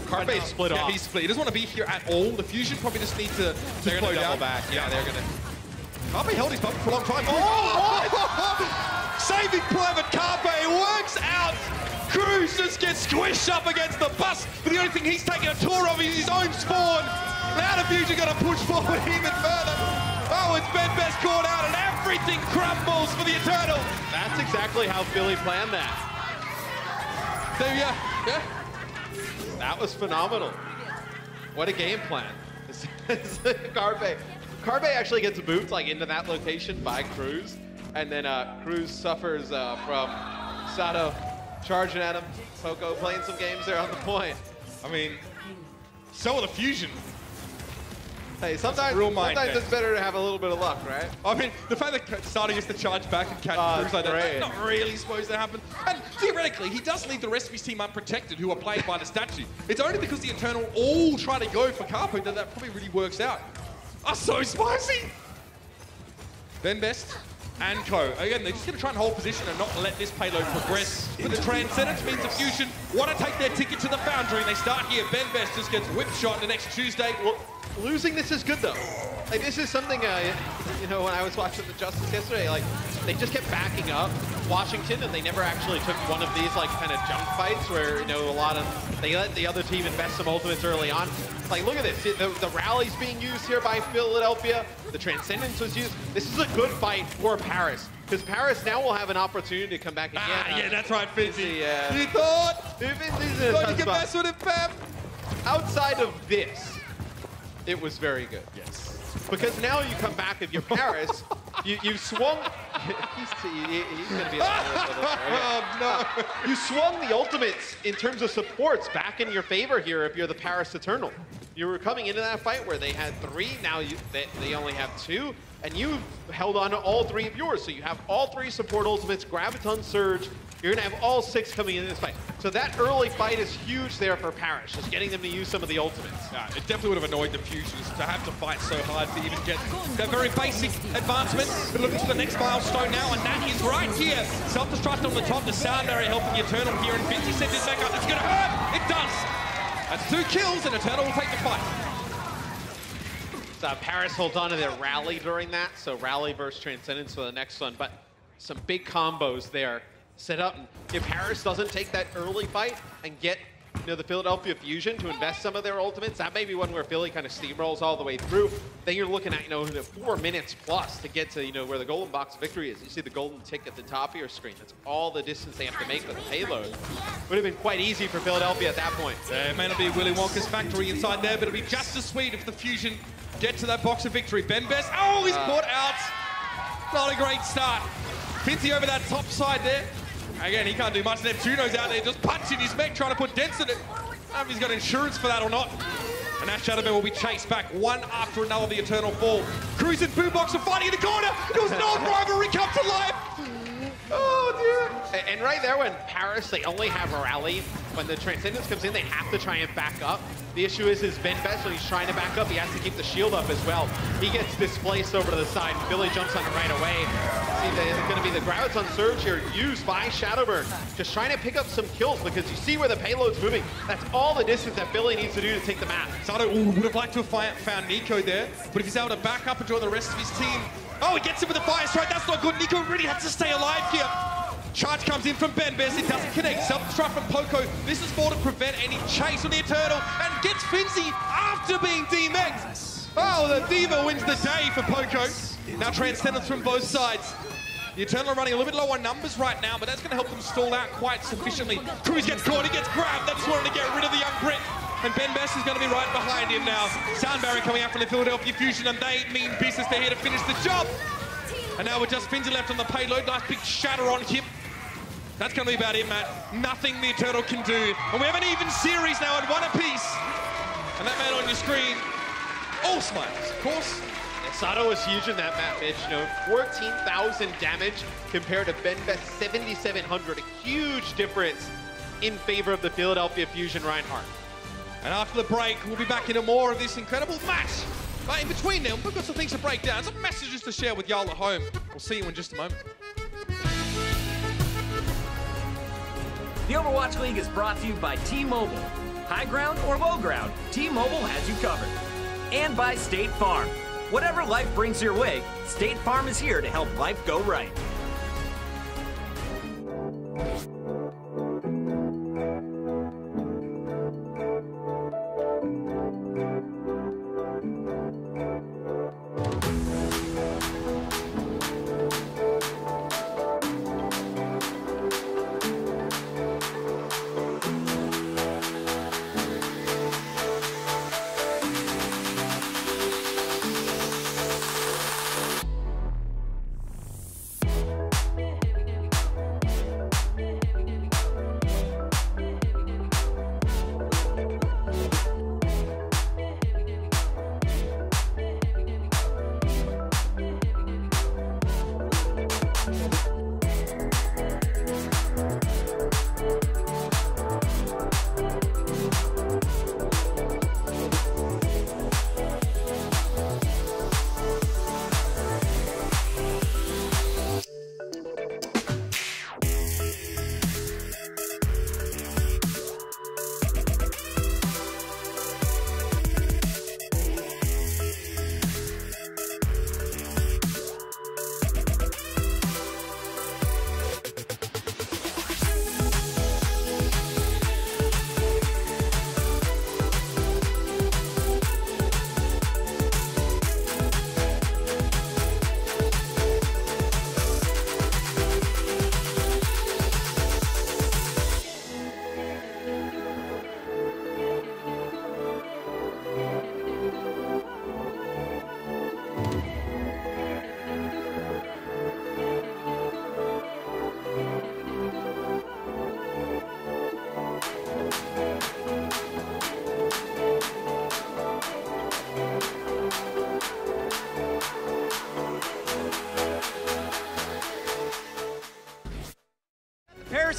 Carpe's split off. He's split. He doesn't want to be here at all. The Fusion probably just need to They're slow going to double down. back. Yeah, they're going to. Carpe held his bump for a long time. Oh! Saving private Carpe works out. Cruz just gets squished up against the bus, but the only thing he's taking a tour of is his own spawn. Now the Fusion going to push forward even further. Oh, it's Ben Best caught out and everything crumbles for the Eternal. That's exactly how Philly planned that. There you go. Yeah. That was phenomenal. What a game plan. Carpe actually gets booted like into that location by Cruz, and then Cruz suffers from Sato charging at him. Poco playing some games there on the point. I mean, so are the Fusion. Hey, sometimes it's better to have a little bit of luck, right? I mean, the fact that Sato gets to charge back and catch Cruz like that's not really supposed to happen. And theoretically, he does leave the rest of his team unprotected who are played by the statue. It's only because the Eternal all try to go for Carpe that probably really works out. Oh, so spicy! Ben Best and Co. Again, they're just going to try and hold position and not let this payload progress. But the Transcendence means the Fusion want to take their ticket to the Foundry, and they start here. Ben Best just gets whip shot the next Tuesday. Well, losing this is good though. Like this is something, you know, when I was watching the Justice yesterday, like they just kept backing up Washington, and they never actually took one of these like kind of junk fights where, you know, they let the other team invest some ultimates early on. Like look at this, the rally's being used here by Philadelphia. The Transcendence was used. This is a good fight for Paris, because Paris now will have an opportunity to come back again. Yeah, that's right, Finzi. Yeah. You thought? Finzi's in a tough You can spot. mess with it, Pep. Outside of this, it was very good. Yes. Because now you come back if you're Paris, you swung. He's going to be a Oh, no. You swung the ultimates in terms of supports back in your favor here if you're the Paris Eternal. You were coming into that fight where they had 3, now they only have 2, and you held on to all 3 of yours. So you have all 3 support ultimates, Graviton, Surge. You're going to have all 6 coming into this fight. So that early fight is huge there for Paris, just getting them to use some of the ultimates. Yeah, it definitely would have annoyed the Fusions to have to fight so hard to even get that very basic advancement. But looking to the next milestone now, and that is right here. Self-destruct on the top, the sound barrier helping the Eternal here, and Finzi sends it back up. It's going to hurt! It does! That's 2 kills, and Eternal will take the fight. So Paris holds on to their rally during that, so rally versus Transcendence for the next one, but some big combos there set up. And if Paris doesn't take that early fight and get, you know, the Philadelphia Fusion to invest some of their ultimates, that may be one where Philly kind of steamrolls all the way through. Then you're looking at, you know, 4 minutes plus to get to, you know, where the golden box victory is. You see the golden tick at the top of your screen. That's all the distance they have to make with the payload. Would have been quite easy for Philadelphia at that point. It may not be Willy Wonka's factory inside there, but it'll be just as sweet if the Fusion get to that box of victory. Ben Best, oh, he's caught out. Not a great start. Finzi over that top side there. Again, he can't do much. Neptuno's out there just punching his mech, trying to put dents in it. I don't know if he's got insurance for that or not. And Ash Shadowman will be chased back one after another, the Eternal fall. Cruz and Boobox are fighting in the corner. It was an old rivalry come to life. Oh, dear. And right there, when Paris, they only have a rally. When the Transcendence comes in, they have to try and back up. The issue is Ben Best, when he's trying to back up, he has to keep the shield up as well. He gets displaced over to the side. Billy jumps on it right away. See, there's going to to be the Grouts on Surge here, used by Shadowburn. Just trying to pick up some kills because you see where the payload's moving. That's all the distance that Billy needs to do to take the map. Sato would have liked to have found Nico there, but if he's able to back up and join the rest of his team. Oh, he gets him with the fire strike. That's not good. Nico really has to stay alive here. Charge comes in from BenBest. It doesn't connect. Self-destruct from Poco. This is for to prevent any chase on the Eternal and gets Finzi after being DMX'd. Oh, the Diva wins the day for Poco. Now Transcendence from both sides. The Eternal are running a little bit low on numbers right now, but that's going to help them stall out quite sufficiently. Cruz gets caught, he gets grabbed. They just wanted to get rid of the young Brit. And BenBest is going to be right behind him now. Sound barrier coming out from the Philadelphia Fusion, and they mean business. They're here to finish the job. And now with just Finzi left on the payload, nice big shatter on him. That's going to be about it, Matt. Nothing the Eternal can do. And we have an even series now at 1 apiece. And that man on your screen, all smiles, of course. Sato was huge in that map, Mitch. You know, 14,000 damage compared to BenBest 7,700. A huge difference in favor of the Philadelphia Fusion Reinhardt. And after the break, we'll be back into more of this incredible match. But in between them, we've got some things to break down, some messages to share with y'all at home. We'll see you in just a moment. The Overwatch League is brought to you by T-Mobile. High ground or low ground, T-Mobile has you covered. And by State Farm. Whatever life brings your way, State Farm is here to help life go right.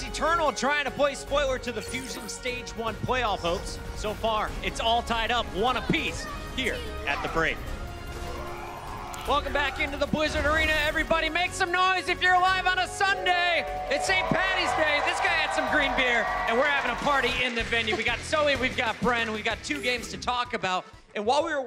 Eternal trying to play spoiler to the Fusion Stage 1 playoff hopes. So far, it's all tied up 1 apiece here at the break. Welcome back into the Blizzard Arena. Everybody make some noise if you're alive on a Sunday. It's St. Patty's Day. This guy had some green beer, and we're having a party in the venue. We got Zoe, we've got Bren, we've got 2 games to talk about. And while we were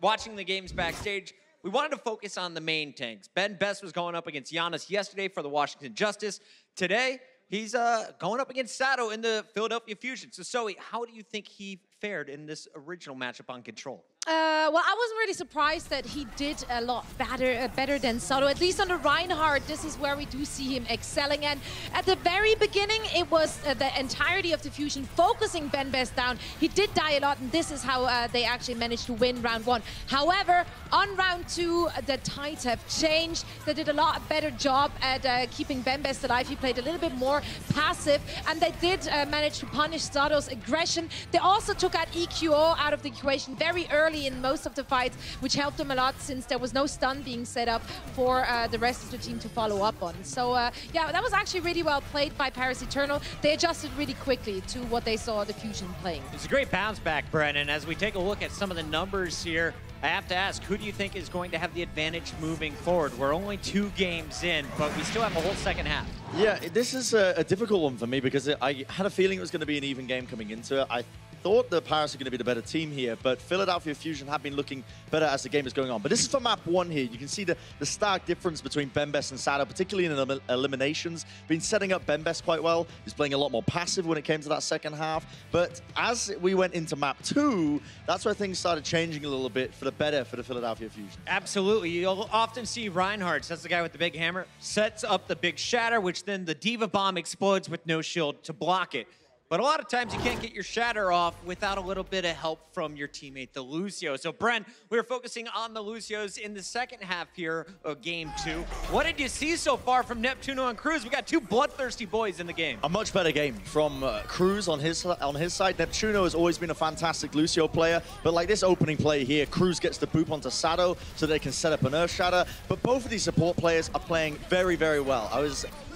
watching the games backstage, we wanted to focus on the main tanks. BenBest was going up against Giannis yesterday for the Washington Justice. Today, he's going up against Sato in the Philadelphia Fusion. So, Zoe, how do you think he fared in this original matchup on Control? Well, I wasn't really surprised that he did a lot better than Sato. At least on the Reinhardt, this is where we do see him excelling. And at the very beginning, it was the entirety of the Fusion focusing BenBest down. He did die a lot, and this is how they actually managed to win round 1. However, on round 2, the tides have changed. They did a lot better job at keeping BenBest alive. He played a little bit more passive, and they did manage to punish Sato's aggression. They also took out EQO out of the equation very early in most of the fights, which helped them a lot since there was no stun being set up for the rest of the team to follow up on. So yeah, that was actually really well played by Paris Eternal. They adjusted really quickly to what they saw the Fusion playing. It's a great bounce back, Brennan. As we take a look at some of the numbers here, I have to ask, who do you think is going to have the advantage moving forward? We're only 2 games in, but we still have a whole second half. Yeah, this is a difficult one for me because I had a feeling it was going to be an even game coming into it. I thought the Pirates are going to be the better team here, but Philadelphia Fusion have been looking better as the game is going on. But this is for map 1 here. You can see the stark difference between Bembest and Sado, particularly in eliminations. Been setting up Bembest quite well. He's playing a lot more passive when it came to that second half. But as we went into map 2, that's where things started changing a little bit for the better for the Philadelphia Fusion. Absolutely. You'll often see Reinhardt, that's the guy with the big hammer, sets up the big shatter, which then the Diva Bomb explodes with no shield to block it. But a lot of times you can't get your shatter off without a little bit of help from your teammate, the Lucio. So, Bren, we were focusing on the Lucios in the second half here of Game 2. What did you see so far from Neptuno and Cruz? We got 2 bloodthirsty boys in the game. A much better game from Cruz on his side. Neptuno has always been a fantastic Lucio player, but like this opening play here, Cruz gets the boop onto Sado so they can set up an Earth Shatter. But both of these support players are playing very, very well.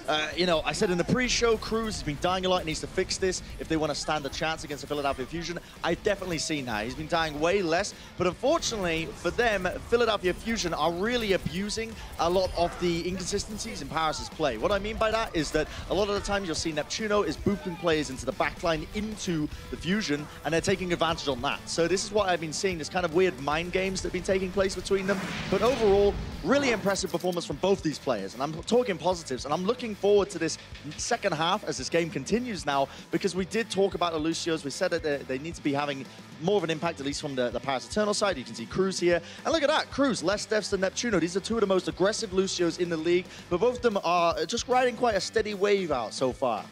I said in the pre-show, Cruz has been dying a lot and needs to fix this if they want to stand a chance against the Philadelphia Fusion. I've definitely seen that. He's been dying way less, but unfortunately for them, Philadelphia Fusion are really abusing a lot of the inconsistencies in Paris' play. What I mean by that is that a lot of the times you'll see Neptuno is booping players into the backline into the Fusion, and they're taking advantage on that. So this is what I've been seeing, this kind of weird mind games that have been taking place between them. But overall, really impressive performance from both these players, and I'm talking positives, and I'm looking forward to this second half as this game continues now, because we did talk about the Lucios. We said that they need to be having more of an impact, at least from the Paris Eternal side. You can see Cruz here, and look at that, Cruz, less deaths than Neptuno. These are 2 of the most aggressive Lucios in the league, but both of them are just riding quite a steady wave out so far.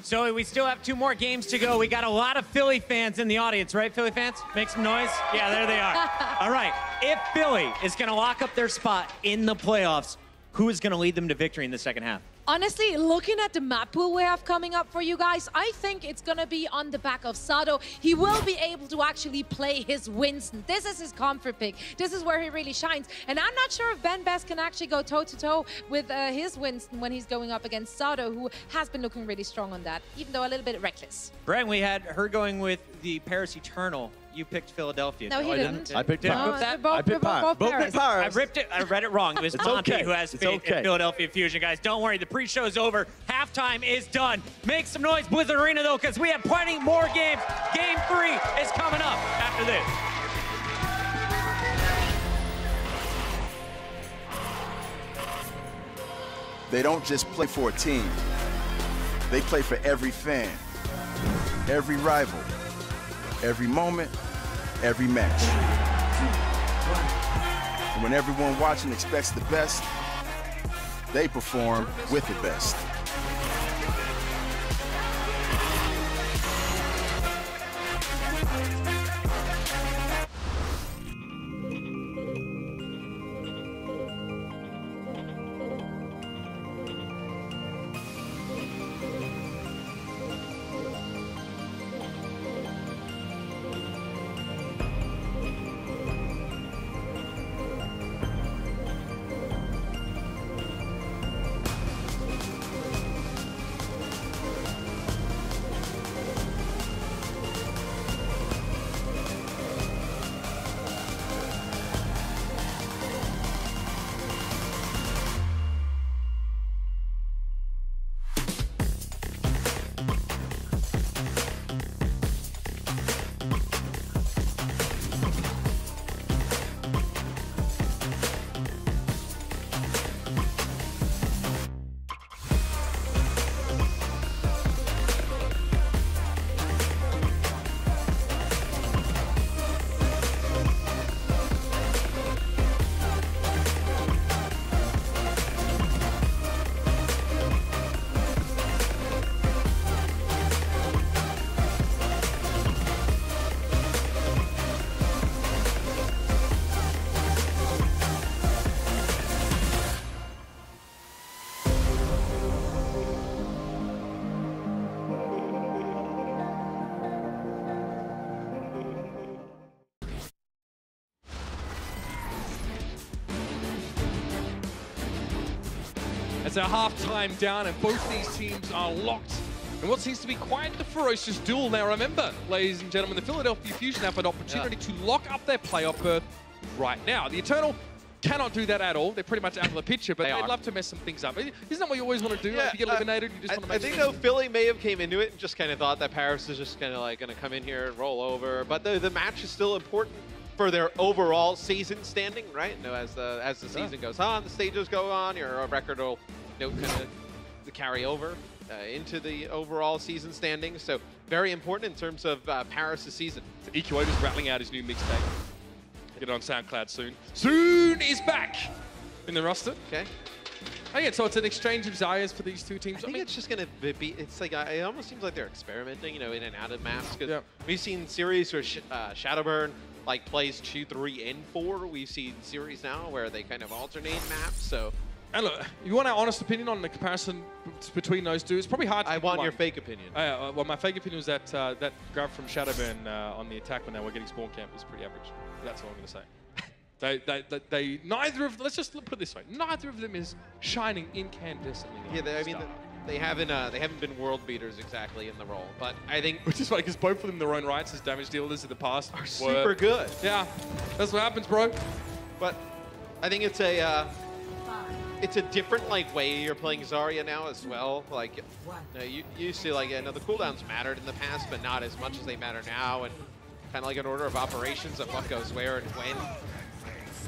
So we still have 2 more games to go. We got a lot of Philly fans in the audience, right, Philly fans? Make some noise. Yeah, there they are. All right, if Philly is going to lock up their spot in the playoffs, who is going to lead them to victory in the second half? Honestly, looking at the map pool we have coming up for you guys, I think it's going to be on the back of Sado. He will be able to actually play his Winston. This is his comfort pick. This is where he really shines. And I'm not sure if Bembest can actually go toe-to-toe with his Winston when he's going up against Sado, who has been looking really strong on that, even though a little bit reckless. Brent, we had her going with the Paris Eternal. You picked Philadelphia. No, he didn't. I picked Paris. I picked Paris. I ripped it. I read it wrong. It was Monty who has faith in Philadelphia Fusion, guys. Don't worry. The pre-show is over. Halftime is done. Make some noise, Blizzard Arena, though, because we have plenty more games. Game 3 is coming up after this. They don't just play for a team. They play for every fan, every rival, every moment, every match. And when everyone watching expects the best, they perform with the best. It's a half-time down, and both these teams are locked in what seems to be quite the ferocious duel. Now remember, ladies and gentlemen, the Philadelphia Fusion have an opportunity to lock up their playoff berth right now. The Eternal cannot do that at all. They're pretty much out of the picture, but they'd love to mess some things up. Isn't that what you always want to do? Yeah, like, you get eliminated, you just want to make I think, though, Philly may have came into it and just kind of thought that Paris is just kind of like going to come in here and roll over. But the match is still important for their overall season standing, right? You know, as the season goes on, the stages go on, your record will kind of carry over into the overall season standings. So very important in terms of Paris' season. So EQO just rattling out his new mixtape. Get it on SoundCloud soon. Soon is back in the roster. Okay. Okay, so it's an exchange of Zaya's for these two teams. I think it's just going to be, it's like, it almost seems like they're experimenting, you know, in and out of maps. Because we've seen series where Shadowburn like plays 2, 3, and 4. We've seen series now where they kind of alternate maps. So, and look, you want our honest opinion on the comparison between those two? It's probably hard to I want your fake opinion. Well, my fake opinion was that that grab from Shadowburn on the attack when they were getting spawn camp was pretty average. That's all I'm going to say. They neither of, let's just put it this way, neither of them is shining incandescently. Yeah, I mean, they haven't been world beaters exactly in the role, but I think which is funny because both of them, in their own rights as damage dealers in the past, are super good. Yeah, that's what happens, bro. But I think it's a different like way you're playing Zarya now as well. Like, you used to like, the cooldowns mattered in the past, but not as much as they matter now, and kind of like an order of operations of what goes where and when.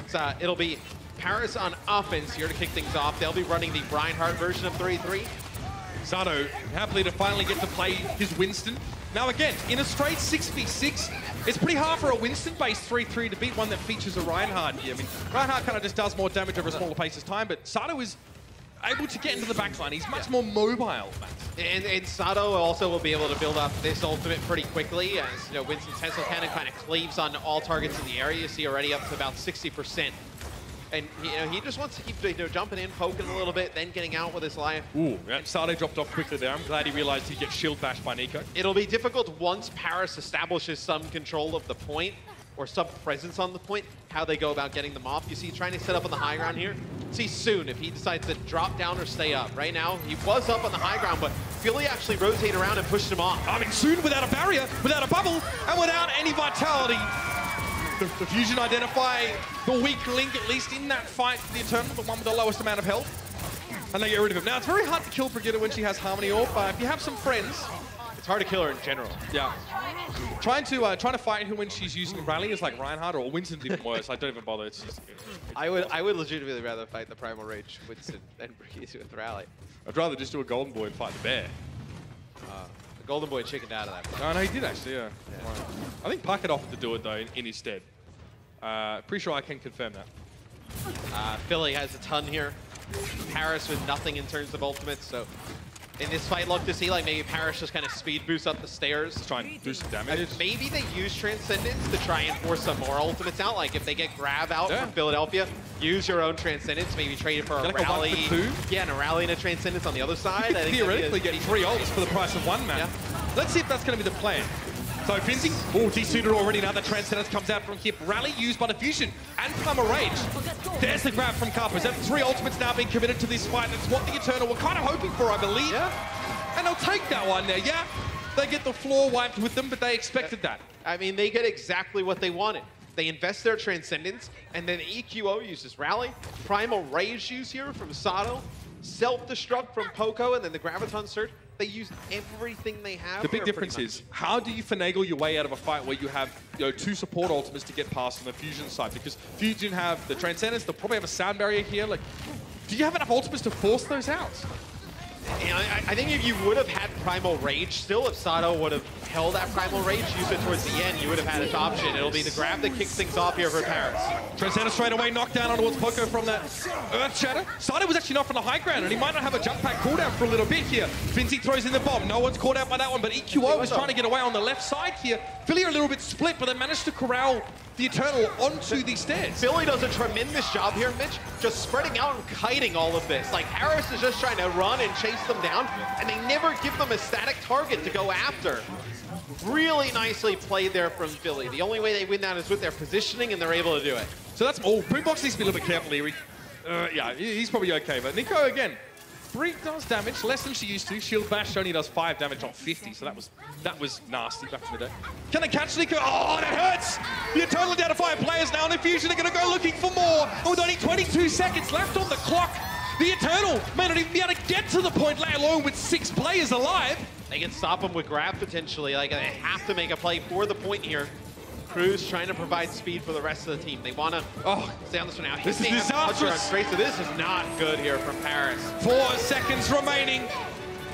So it'll be Paris on offense here to kick things off. They'll be running the Reinhardt version of 3-3. Sato happily to finally get to play his Winston. Now again, in a straight 6v6, it's pretty hard for a Winston-based 3-3 to beat one that features a Reinhardt here. I mean, Reinhardt kind of just does more damage over a smaller pace of time, but Sato is able to get into the backline. He's much more mobile, Matt. And Sato also will be able to build up this ultimate pretty quickly, as Winston's Tensile Cannon kind of cleaves on all targets in the area. You see already up to about 60%. And he just wants to keep jumping in, poking a little bit, then getting out with his life. Ooh, Sato dropped off quickly there. I'm glad he realized he'd get shield bashed by Nico. It'll be difficult once Paris establishes some control of the point, or some presence on the point, how they go about getting them off. You see, trying to set up on the high ground here. See soon if he decides to drop down or stay up. Right now, he was up on the high ground, but Philly actually rotated around and pushed him off. I mean, soon without a barrier, without a bubble, and without any vitality. The Fusion identify the weak link, at least in that fight for the Eternal, the one with the lowest amount of health. And they get rid of him. Now, it's very hard to kill Brigitte when she has Harmony Orb, but if you have some friends, it's hard to kill her in general. Yeah. Trying to fight her when she's using Rally is like Reinhardt, or Winston's even worse. I don't even bother. It's just, I would legitimately rather fight the Primal Rage Winston than Brigitte with Rally. I'd rather just do a Golden Boy and fight the bear. The Golden Boy chickened out of that. No, he did actually, yeah. I think Puckett offered to do it though in his stead. Pretty sure I can confirm that. Philly has a ton here. Paris with nothing in terms of ultimates, so in this fight, look to see like maybe Paris just kind of speed boosts up the stairs. Just try and do some damage. Maybe they use Transcendence to try and force some more ultimates out. Like if they get Grav out from Philadelphia, use your own Transcendence, maybe trade it for a Rally. Yeah, and a Rally and a Transcendence on the other side. You could theoretically get 3 ults for the price of 1, man. Yeah. Let's see if that's going to be the plan. So Finzi, desuited already now that Transcendence comes out from hip. Rally used by Diffusion and Primal Rage. There's the grab from Carpers. That's 3 ultimates now being committed to this fight. That's what the Eternal were kind of hoping for, I believe. Yeah. And they'll take that one there, yeah. They get the floor wiped with them, but they expected that. I mean, they get exactly what they wanted. They invest their Transcendence, and then EQO uses Rally. Primal Rage use here from Sato. Self-destruct from Poco, and then the Graviton Surge. They use everything they have. The big difference is, how do you finagle your way out of a fight where you have 2 support ultimates to get past on the Fusion side? Because Fusion have the Transcendence, they'll probably have a sound barrier here. Like, do you have enough ultimates to force those out? I think if you would have had Primal Rage still, if Sato would have held that Primal Rage, used it towards the end, you would have had an option. It'll be the grab that kicks things off here for Paris. Transcendence straight away, knocked down onto Poco from that Earth Shatter. Sato was actually not from the high ground, and he might not have a jump pack cooldown for a little bit here. Finzi throws in the bomb. No one's caught out by that one, but EQO is trying to get away on the left side here. Philly are a little bit split, but they managed to corral the Eternal onto the stairs. Philly does a tremendous job here, Mitch, just spreading out and kiting all of this. Like, Harris is just trying to run and chase them down, and they never give them a static target to go after. Really nicely played there from Philly. The only way they win that is with their positioning, and they're able to do it. So that's all. Boombox needs to be a little bit careful here. Yeah, he's probably okay, but Nico, again, Brie does damage, less than she used to. Shield Bash only does 5 damage on 50, so that was nasty back in the day. Can they catch Nico? Oh, that hurts! You're totally down to 5 players now, and Infusion are going to go looking for more. And with only 22 seconds left on the clock, the Eternal may not even be able to get to the point, let alone with 6 players alive. They can stop him with grab potentially. Like, they have to make a play for the point here. Cruz trying to provide speed for the rest of the team. They want to stay on this one now. This is disastrous. So this is not good here from Paris. 4 seconds remaining.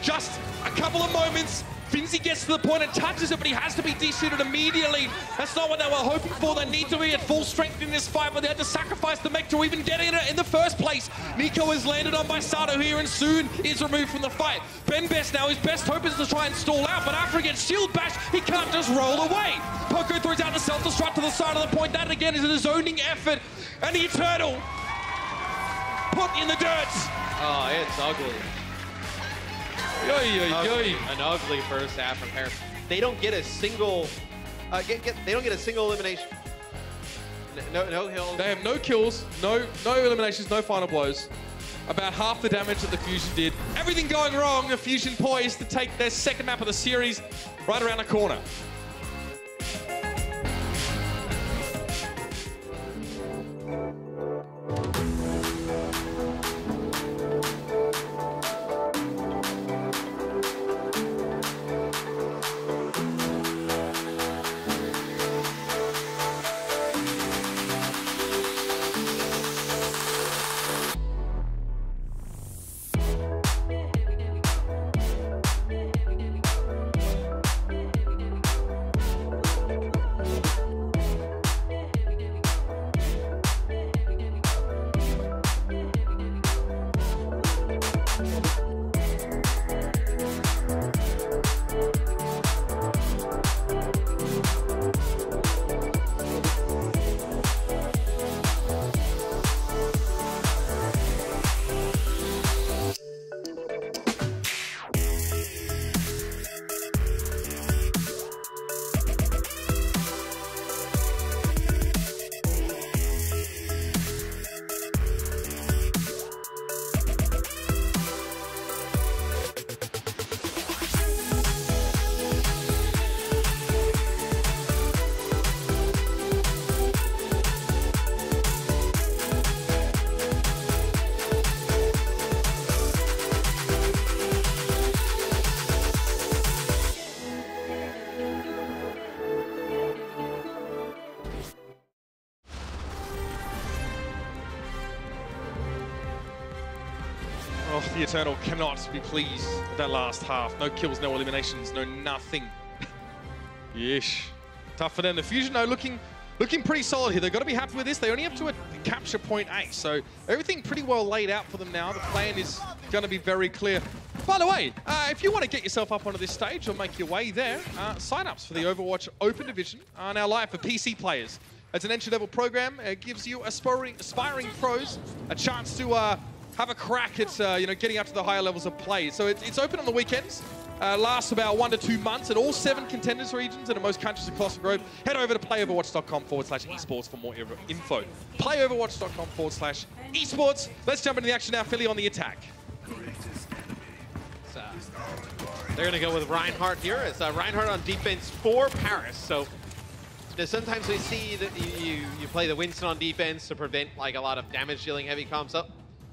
Just a couple of moments. Finzi gets to the point and touches it, but he has to be de-shooted immediately. That's not what they were hoping for. They need to be at full strength in this fight, but they had to sacrifice the mech to even get in it in the first place. Nico is landed on by Sato here and soon is removed from the fight. Ben Best now, his best hope is to try and stall out, but after he gets shield bash, he can't just roll away. Poco throws out the self-destruct to the side of the point. That again is a zoning effort, and the Eternal put in the dirt. Oh, it's ugly. An ugly first half from Paris. They don't get a single. They don't get a single elimination. No hills. They have no kills, no eliminations, no final blows. About half the damage that the Fusion did. Everything going wrong. The Fusion poised to take their second map of the series right around the corner. Oh, the Eternal cannot be pleased with that last half. No kills, no eliminations, no nothing. Yeesh. Tough for them. The Fusion, though, looking pretty solid here. They've got to be happy with this. They only have to capture point A, so everything pretty well laid out for them now. The plan is going to be very clear. By the way, if you want to get yourself up onto this stage or make your way there, sign-ups for the Overwatch Open Division are now live for PC players. It's an entry-level program. It gives you aspiring pros a chance to have a crack at getting up to the higher levels of play. So it's open on the weekends. Lasts about 1 to 2 months in all 7 contenders regions and in most countries across the globe. Head over to playoverwatch.com/esports for more info. Playoverwatch.com/esports. Let's jump into the action now. Philly on the attack. They're going to go with Reinhardt here. It's Reinhardt on defense for Paris. So sometimes we see that you play the Winston on defense to prevent like a lot of damage dealing heavy comps up.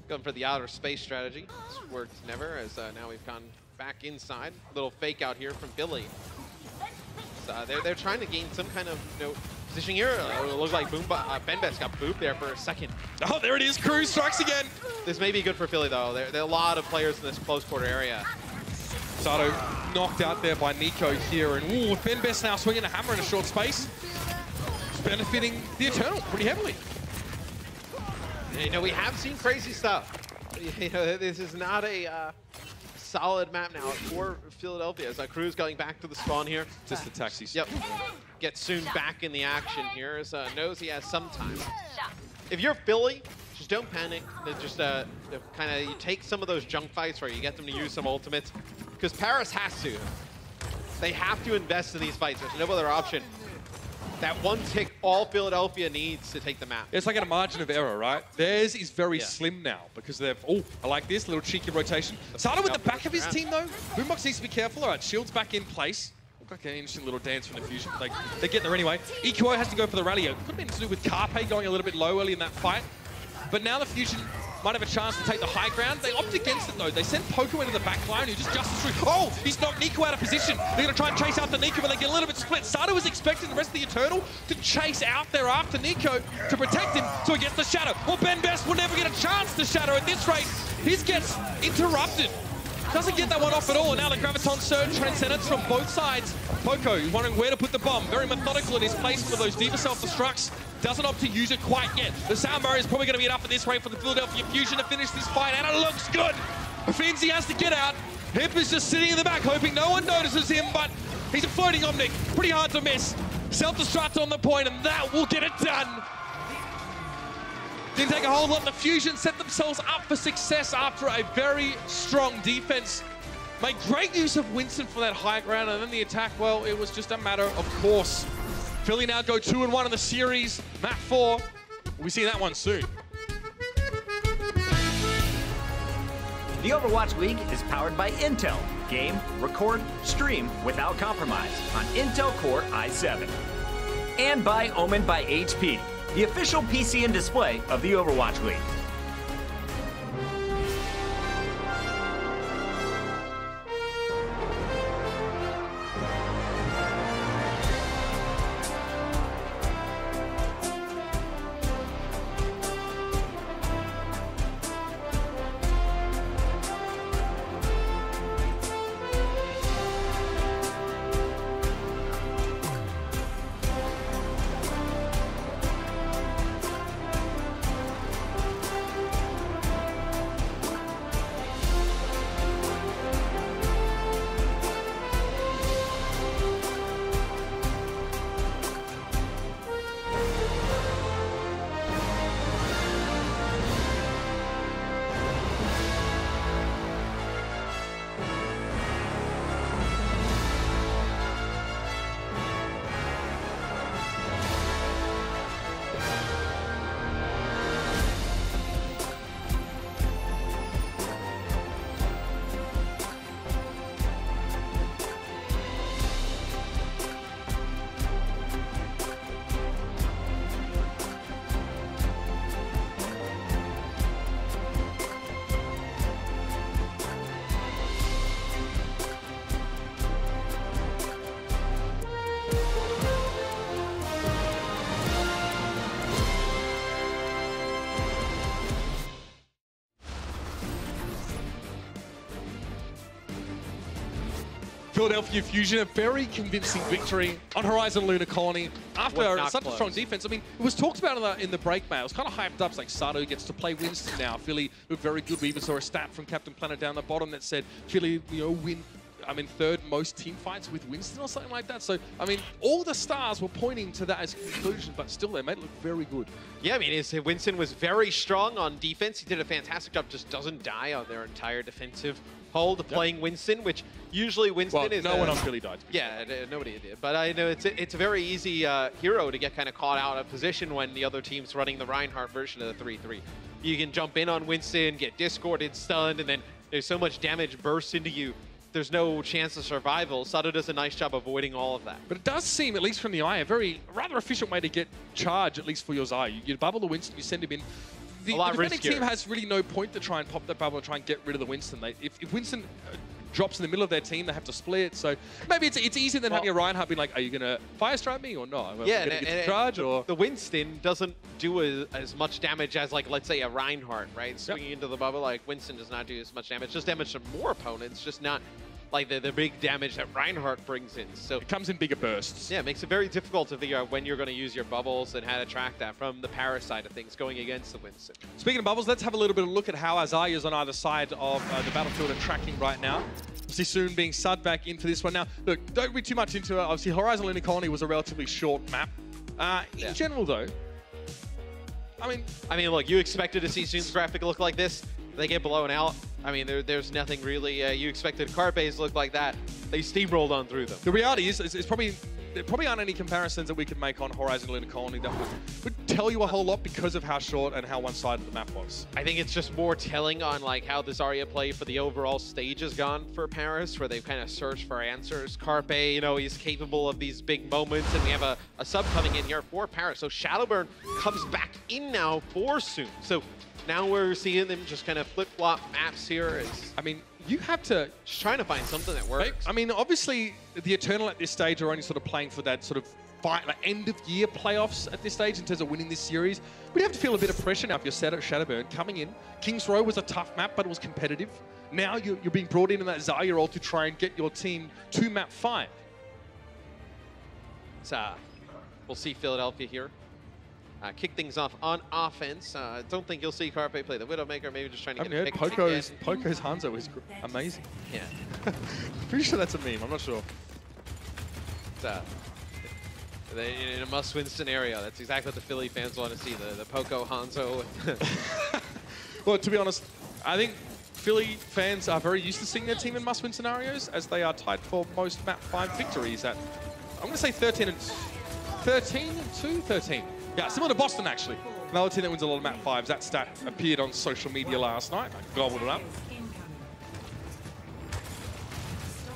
Going for the outer space strategy. It's worked never, as now we've gone back inside. Little fake out here from Philly. So they're trying to gain some kind of position here. It looks like Ben Best got booped there for a second. Oh, there it is. Cruz strikes again. This may be good for Philly, though. There are a lot of players in this close quarter area. Sato knocked out there by Nico here. And ooh, Ben Best now swinging a hammer in a short space. It's benefiting the Eternal pretty heavily. We have seen crazy stuff. This is not a solid map now for Philadelphia. As Cruz going back to the spawn here. Just the taxis. Yep. Gets soon back in the action here as knows he has some time. If you're Philly, just don't panic. Just kind of you take some of those junk fights where you get them to use some ultimates. Because Paris has to. They have to invest in these fights. There's no other option. that one tick all Philadelphia needs to take the map. It's like at a margin of error, right? Theirs is very slim now because they've... Oh, I like this little cheeky rotation. Sada with the back of his team, though. Boombox needs to be careful. All right, shield's back in place. Look like an interesting little dance from the Fusion. They get there anyway. EQO has to go for the rally. It could have been to do with Carpe going a little bit low early in that fight. But now the Fusion might have a chance to take the high ground. They opt against it, though. They send Poco into the back line, who just justice through. Oh, he's knocked Nico out of position. They're going to try and chase after Nico, but they get a little bit split. Sada was expecting the rest of the Eternal to chase out there after Nico to protect him, so he gets the Shadow. Well, Ben Best will never get a chance to Shadow at this rate. His gets interrupted. Doesn't get that one off at all. And now the Graviton Surge transcendence from both sides. Poco is wondering where to put the bomb. Very methodical in his placement of those Diva self-destructs. Doesn't opt to use it quite yet. The sound barrier is probably going to be enough at this rate for the Philadelphia Fusion to finish this fight, and it looks good. Finzi has to get out. Hip is just sitting in the back, hoping no one notices him, but he's a floating Omnic. Pretty hard to miss. Self-destruct on the point, and that will get it done. Didn't take a whole lot. The Fusion set themselves up for success after a very strong defense. Made great use of Winston for that high ground, and then the attack, well, it was just a matter of course. Philly now go 2-1 in the series. Map 4. We'll see that one soon. The Overwatch League is powered by Intel. Game, record, stream without compromise on Intel Core i7. And by Omen by HP, the official PC and display of the Overwatch League. Philadelphia Fusion, a very convincing victory on Horizon Lunar Colony after such a strong defense. I mean, it was talked about in the break, man. It was kind of hyped up. It's like Sato gets to play Winston now. Philly look very good. We even saw a stat from Captain Planet down the bottom that said Philly, win, third most team fights with Winston or something like that. So, I mean, all the stars were pointing to that as a conclusion, but still they made it look very good. Yeah, I mean, Winston was very strong on defense. He did a fantastic job, just doesn't die on their entire defensive hold playing Winston, which usually Winston is... no one on Philly died. Yeah, nobody did. But I know it's a very easy hero to get kind of caught out of position when the other team's running the Reinhardt version of the 3-3. You can jump in on Winston, get discorded, stunned, and then there's so much damage bursts into you. There's no chance of survival. Sato does a nice job avoiding all of that. But it does seem, at least from the eye, a rather efficient way to get charge, at least for your Zai. You bubble the Winston, you send him in. The defending team has really no point to try and pop that bubble and try and get rid of the Winston. If Winston drops in the middle of their team, they have to split. So maybe it's easier than having a Reinhardt being like, are you going to fire strike me or not? Yeah, the Winston doesn't do as much damage as, like, let's say a Reinhardt, right? Swinging into the bubble, like, Winston does not do as much damage. Just damage to more opponents, just not like the big damage that Reinhardt brings in. So it comes in bigger bursts. Yeah, it makes it very difficult to figure out when you're going to use your bubbles and how to track that from the Paris side of things going against the Winston. Speaking of bubbles, let's have a little bit of a look at how Azai is on either side of the battlefield and tracking right now. Obviously soon being subbed back into this one. Now, look, don't read too much into it. Obviously, Horizon Lunar Colony was a relatively short map. In general, though, I mean, look, you expected to see Zoom's graphic look like this. They get blown out. I mean, there's nothing really. You expected Carpes look like that. They steamrolled on through them. The reality is, it's probably there probably aren't any comparisons that we could make on Horizon Lunar Colony that would tell you a whole lot because of how short and how one-sided the map was. I think it's just more telling on like how the Zarya play for the overall stage has gone for Paris, where they've kind of searched for answers. Carpe, you know, he's capable of these big moments, and we have a sub coming in here for Paris. So Shadowburn comes back in now for Soon. So now we're seeing them just kind of flip-flop maps here. I mean, you have to... Just trying to find something that works. I mean, obviously, the Eternal at this stage are only sort of playing for that sort of like end-of-year playoffs at this stage in terms of winning this series. But you have to feel a bit of pressure now if you're set at Shadowburn coming in. King's Row was a tough map, but it was competitive. Now you're being brought in that Zarya role to try and get your team to map 5. So, we'll see Philadelphia here. Kick things off on offense. Don't think you'll see Carpe play the Widowmaker, maybe just trying to get a pick. Poco's Hanzo is amazing. Yeah. Pretty sure that's a meme, I'm not sure. In a must-win scenario, that's exactly what the Philly fans want to see, the Poco Hanzo. Well, to be honest, I think Philly fans are very used to seeing their team in must-win scenarios, as they are tied for most map 5 victories at, I'm going to say 13 and 2, 13. Yeah, similar to Boston, actually. Another team that wins a lot of map 5s. That stat appeared on social media last night. I gobbled it up.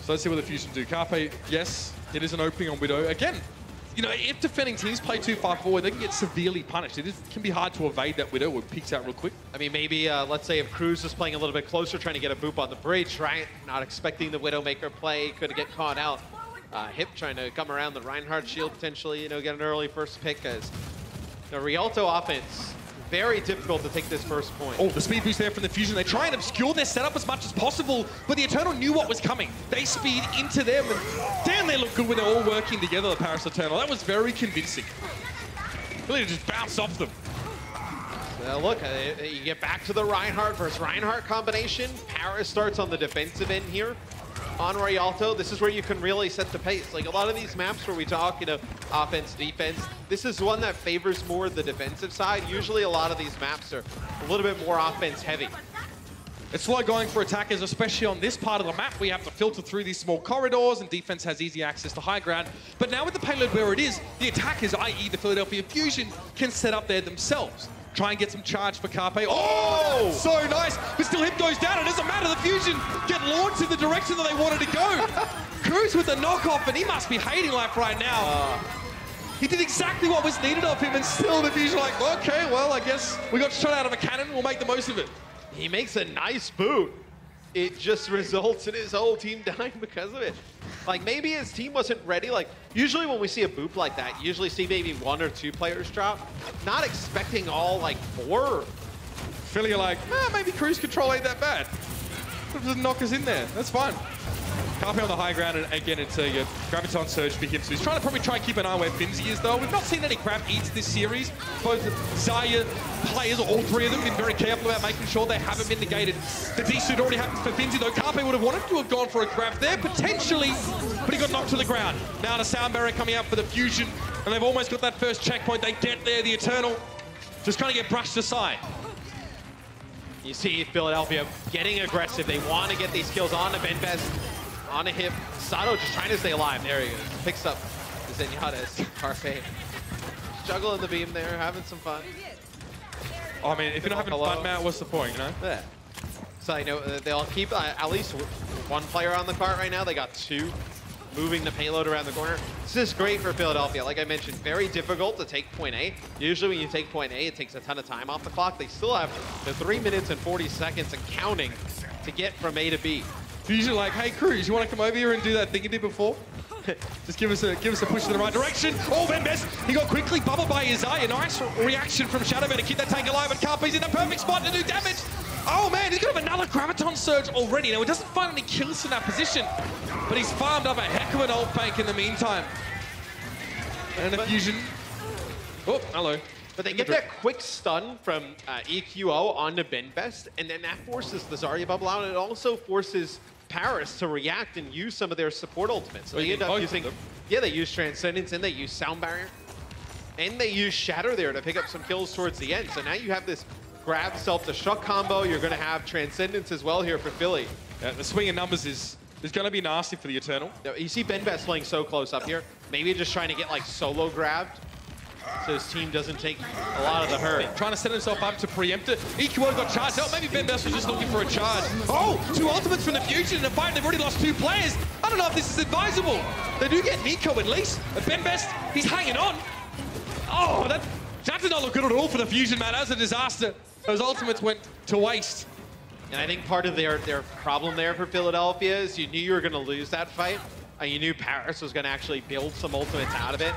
So let's see what the Fusion do. Carpe, yes, it is an opening on Widow. Again, you know, if defending teams play too far forward, they can get severely punished. It can be hard to evade that Widow or peeks out real quick. I mean, maybe, let's say if Cruz is playing a little bit closer, trying to get a boop on the bridge, right? Not expecting the Widowmaker play, could get caught out. Hip trying to come around the Reinhardt shield, potentially, you know, get an early first pick as the Rialto offense, very difficult to take this first point. Oh, the speed boost there from the Fusion. They try and obscure their setup as much as possible, but the Eternal knew what was coming. They speed into them, and damn, they look good when they're all working together, the Paris Eternal. That was very convincing. Really just bounced off them. Look, you get back to the Reinhardt versus Reinhardt combination. Paris starts on the defensive end here. On Rialto, this is where you can really set the pace. Like a lot of these maps where we talk, you know, offense, defense, this is one that favors more the defensive side. Usually a lot of these maps are a little bit more offense heavy. It's slow going for attackers, especially on this part of the map. We have to filter through these small corridors, and defense has easy access to high ground. But now with the payload where it is, the attackers, i.e. the Philadelphia Fusion, can set up there themselves. Try and get some charge for Carpe. Oh, so nice. But still, Hip goes down. It doesn't matter. The Fusion get launched in the direction that they wanted to go. Cruz with the knockoff, and he must be hating life right now. He did exactly what was needed of him, and still the Fusion like, okay, well, I guess we got shot out of a cannon. We'll make the most of it. He makes a nice boot. It just results in his whole team dying because of it. Like, maybe his team wasn't ready. Like, usually when we see a boop like that, you usually see maybe 1 or 2 players drop. Not expecting all, like, 4. Philly are like, maybe cruise control ain't that bad. Just knock us in there. That's fine. Carpe on the high ground, and again, it's a Graviton Surge for him. So he's trying to keep an eye where Finzi is, though. We've not seen any crab eats this series. Both Zarya players, or all 3 of them, been very careful about making sure they haven't been negated. The D-suit already happened for Finzi, though. Carpe would have wanted to have gone for a grab there, potentially, but he got knocked to the ground. Now the sound barrier coming out for the Fusion, and they've almost got that first checkpoint. They get there, the Eternal just kind of get brushed aside. You see Philadelphia getting aggressive. They want to get these kills on to Benbest. On a Hip. Sato just trying to stay alive. There he goes. Picks up the Zenyatta's. Carpe. Juggling the beam there, having some fun. Oh, I mean, if you're not having fun, Matt, what's the point, you know? Yeah. So I know they'll keep at least 1 player on the cart right now. They got 2 moving the payload around the corner. This is great for Philadelphia. Like I mentioned, very difficult to take point A. Usually when you take point A, it takes a ton of time off the clock. They still have the 3 minutes and 40 seconds and counting to get from A to B. Fusion like, hey Cruz, you want to come over here and do that thing you did before? Just give us a push in the right direction. Oh, Benbest, he got quickly bubbled by Zarya. Nice reaction from Shadowman to keep that tank alive, and Carpe's in the perfect spot to do damage. Oh man, he's gonna have another Graviton Surge already. Now he doesn't find any kills in that position, but he's farmed up a heck of an ult fake in the meantime. And the Fusion. Oh, hello. But they get that quick stun from EQO onto Benbest, and then that forces the Zarya bubble out, and it also forces Paris to react and use some of their support ultimates. So they end up using, they use Transcendence, and they use Sound Barrier, and they use Shatter there to pick up some kills towards the end. So now you have this grab self-destruct combo. You're going to have Transcendence as well here for Philly. Yeah, the swing in numbers is going to be nasty for the Eternal. You see Benbest playing so close up here. Maybe just trying to get like solo grabbed so his team doesn't take a lot of the hurt. Trying to set himself up to preempt it. EQO got charged out. Maybe BenBest was just looking for a charge. Oh, 2 ultimates from the Fusion in a fight. They've already lost 2 players. I don't know if this is advisable. They do get Nico at least. But BenBest, he's hanging on. Oh, that did not look good at all for the Fusion, man. That was a disaster. Those ultimates went to waste. And I think part of their problem there for Philadelphia is you knew you were going to lose that fight, and you knew Paris was going to actually build some ultimates out of it.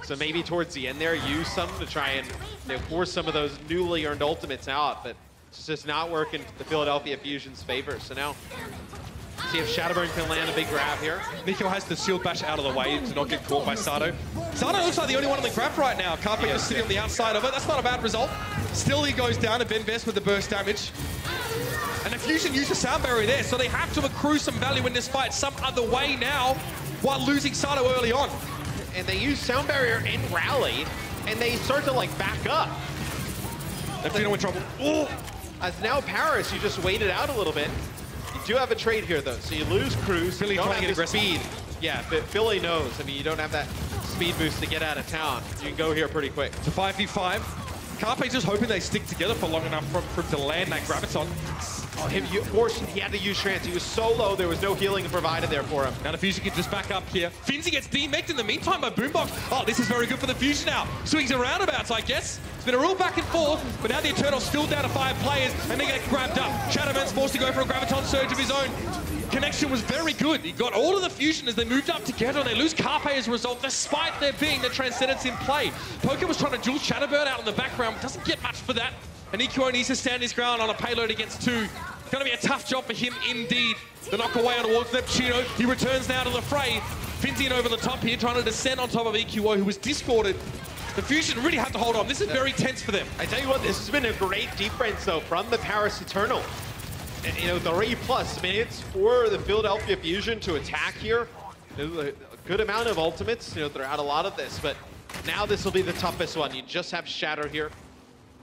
So maybe towards the end there, use some to try and force some of those newly earned ultimates out, but it's just not working the Philadelphia Fusion's favor. So now, see if Shadowburn can land a big grab here. Nico has the shield bash out of the way to not get caught by Sato. Sato looks like the only one on the grab right now. Carpe just sitting on the outside of it. That's not a bad result. Still, he goes down to BenBest with the burst damage. And the Fusion used the sound barrier there, so they have to accrue some value in this fight some other way now while losing Sato early on. And they use sound barrier and rally, and they start to like back up. They're feeling in trouble. Oh. As now Paris, you just wait it out a little bit. You do have a trade here though, so you lose Cruz. Philly don't trying to have get the speed. Yeah, but Philly knows. I mean, you don't have that speed boost to get out of town. You can go here pretty quick. It's a 5v5. Carpe's just hoping they stick together for long enough for him to land that graviton. Oh, he had to use trance. He was so low, there was no healing provided there for him. Now the Fusion can just back up here. Finzi gets demeked in the meantime by Boombox. Oh, this is very good for the Fusion now. Swings and roundabouts, I guess. It's been a real back and forth, but now the Eternal's still down to 5 players, and they get grabbed up. Shadowman's forced to go for a graviton surge of his own. Connection was very good. He got all of the Fusion as they moved up together, and they lose Carpe as a result, despite there being the Transcendence in play. Poker was trying to duel Shadowburn out in the background, but doesn't get much for that. And EQO needs to stand his ground on a payload against 2. Going to be a tough job for him indeed. The knock away on towards Neptuno. He returns now to the fray. Finzian over the top here, trying to descend on top of EQO, who was discorded. The Fusion really had to hold on. This is very tense for them. I tell you what, this has been a great defense, though, from the Paris Eternal. And, 3+ minutes for the Philadelphia Fusion to attack here. A good amount of ultimates, throughout a lot of this, but now this will be the toughest one. You just have Shatter here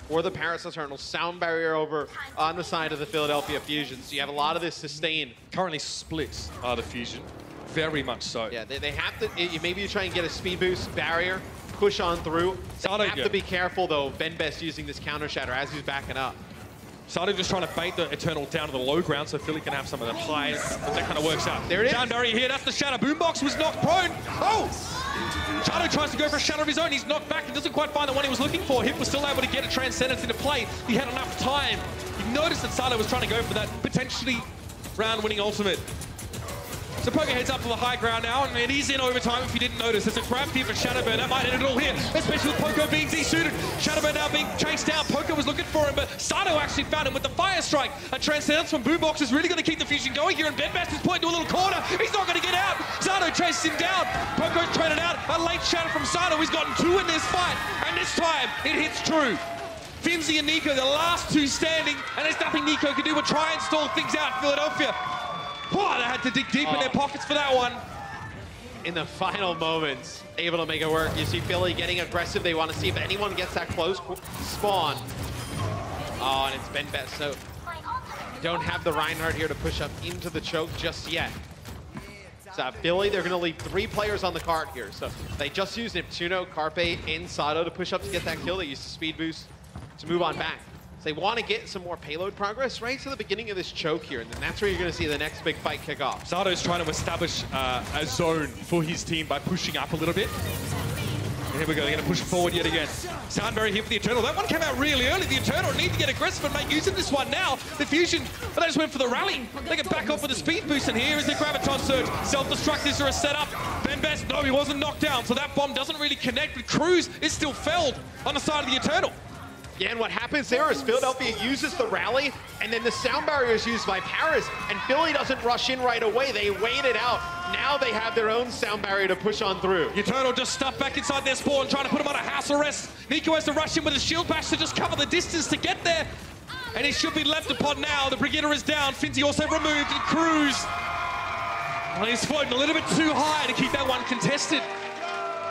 for the Paris Eternal. Sound barrier over on the side of the Philadelphia Fusion, so you have a lot of this sustain. Currently split the Fusion, very much so. Yeah, they have to, maybe you try and get a speed boost barrier, push on through. They have to be careful, though, BenBest using this counter Shatter as he's backing up. Sato just trying to bait the Eternal down to the low ground so Philly can have some of the highs. But that kind of works out. There it is. Sound barrier here. That's the Shadow. Boombox was knocked prone. Oh! Shadow tries to go for a Shadow of his own. He's knocked back. He doesn't quite find the one he was looking for. Hip was still able to get a Transcendence into play. He had enough time. You noticed that Sato was trying to go for that potentially round-winning ultimate. So Poker heads up to the high ground now, and it is in overtime if you didn't notice. There's a grab here for Shadowburn. That might end it all here, especially with Poker being desuited. Shadowburn now being chased down. Poker was looking for him, but Sato actually found him with the Fire Strike. A Transcendence from Boombox is really going to keep the Fusion going here, and BenBest is pointing to a little corner. He's not going to get out. Sato chases him down. Poker's traded out. A late shatter from Sato. He's gotten 2 in this fight, and this time it hits true. Finzi and Nico, the last 2 standing, and there's nothing Nico can do but try and stall things out in Philadelphia. Oh, they had to dig deep in their pockets for that one. In the final moments, able to make it work. You see Philly getting aggressive. They want to see if anyone gets that close. Spawn. Oh, and it's BenBest. So don't have the Reinhardt here to push up into the choke just yet. So Philly, they're going to leave 3 players on the card here. So they just used Neptuno, Carpe, and Sato to push up to get that kill. They used the speed boost to move on back. They want to get some more payload progress right to the beginning of this choke here, and then that's where you're going to see the next big fight kick off. Sato's trying to establish a zone for his team by pushing up a little bit. And here we go, they're going to push forward yet again. Soundberry here for the Eternal. That one came out really early. The Eternal need to get aggressive and make use of this one now. The Fusion, but they just went for the rally. They get back off with a speed boost, and here is the Graviton Surge. Self-destruct, is there a setup? BenBest, no, he wasn't knocked down, so that bomb doesn't really connect, but Cruz is still felled on the side of the Eternal. Yeah, and what happens there is Philadelphia uses the rally, and then the sound barrier is used by Paris, and Philly doesn't rush in right away. They wait it out. Now they have their own sound barrier to push on through. Eternal just stuffed back inside their spawn, trying to put him on a house arrest. Nico has to rush in with a shield bash to just cover the distance to get there. And he should be left upon now. The Brigitte is down. Finzi also removed, and Cruz. Well, he's floating a little bit too high to keep that one contested.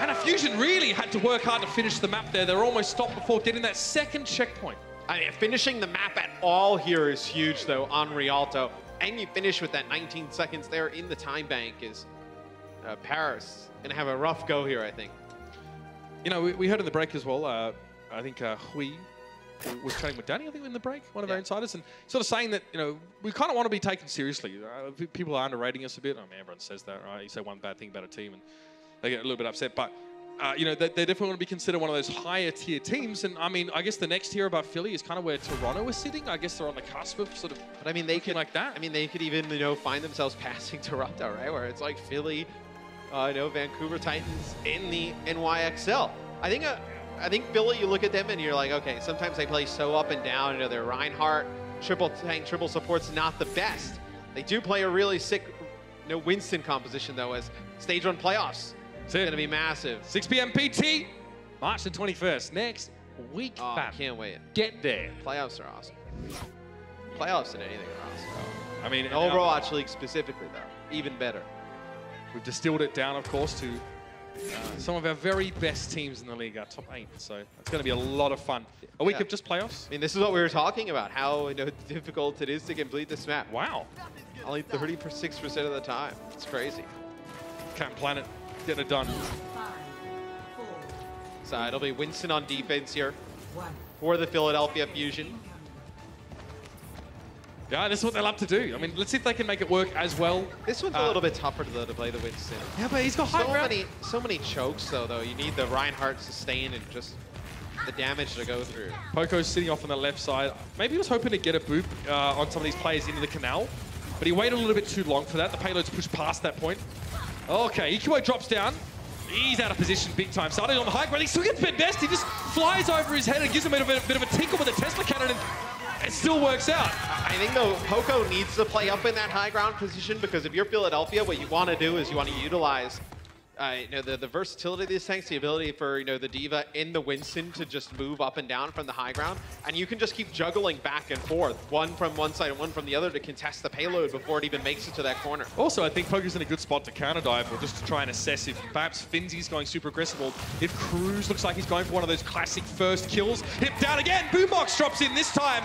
And a Fusion really had to work hard to finish the map there. They were almost stopped before getting that second checkpoint. I mean, finishing the map at all here is huge, though, on Rialto. And you finish with that 19 seconds there in the time bank is Paris gonna have a rough go here, I think. You know, we heard in the break as well. I think Hui was chatting with Danny, I think, in the break, one of our insiders, and sort of saying that, you know, we kind of want to be taken seriously. People are underrating us a bit. I mean, everyone says that, right? You say one bad thing about a team and they get a little bit upset. But, you know, they definitely want to be considered one of those higher tier teams. And, I mean, I guess the next tier above Philly is kind of where Toronto is sitting. I guess they're on the cusp of sort of But, I mean, they could, like that. I mean, they could even, you know, find themselves passing Toronto, right? Where it's like Philly, you know, Vancouver Titans in the NYXL. I think Philly, you look at them and you're like, okay, sometimes they play so up and down. You know, their Reinhardt triple tank, triple support's not the best. They do play a really sick, you know, Winston composition though, as stage 1 playoffs. It's going to be massive. 6 p.m. PT, March the 21st. Next week, Oh, fam. can't wait. Get there. Playoffs are awesome. Playoffs and anything are awesome. I mean, The Overwatch League specifically though, even better. we've distilled it down, of course, to some of our very best teams in the league, our top 8. So it's going to be a lot of fun. A week of just playoffs. I mean, this is what we were talking about, how, you know, difficult it is to complete this map. Wow. Only 36% of the time. It's crazy. Captain Planet, getting it done. So it'll be Winston on defense here for the Philadelphia Fusion. Yeah, this is what they love to do. I mean, let's see if they can make it work as well. This one's a little bit tougher to play the Winston. Yeah, but he's got high ground. So many chokes though. You need the Reinhardt sustain and just the damage to go through. Poco's sitting off on the left side. Maybe he was hoping to get a boop on some of these players into the canal, but he waited a little bit too long for that. The payload's pushed past that point. Okay, EQO drops down. He's out of position big time. Starting on the high ground, he still gets best. He just flies over his head and gives him a bit of a tinkle with a Tesla cannon, and it still works out. I think though, Poco needs to play up in that high ground position, because if you're Philadelphia, what you want to do is you want to utilize you know, the versatility of these tanks, the ability for, you know, the Diva in the Winston to just move up and down from the high ground, and you can just keep juggling back and forth, one from one side and one from the other, to contest the payload before it even makes it to that corner. Also, I think Poco's in a good spot to counter dive, or just to try and assess if perhaps Finzy's going super aggressive, or if Cruz looks like he's going for one of those classic first kills. Hip down again, Boombox drops in this time.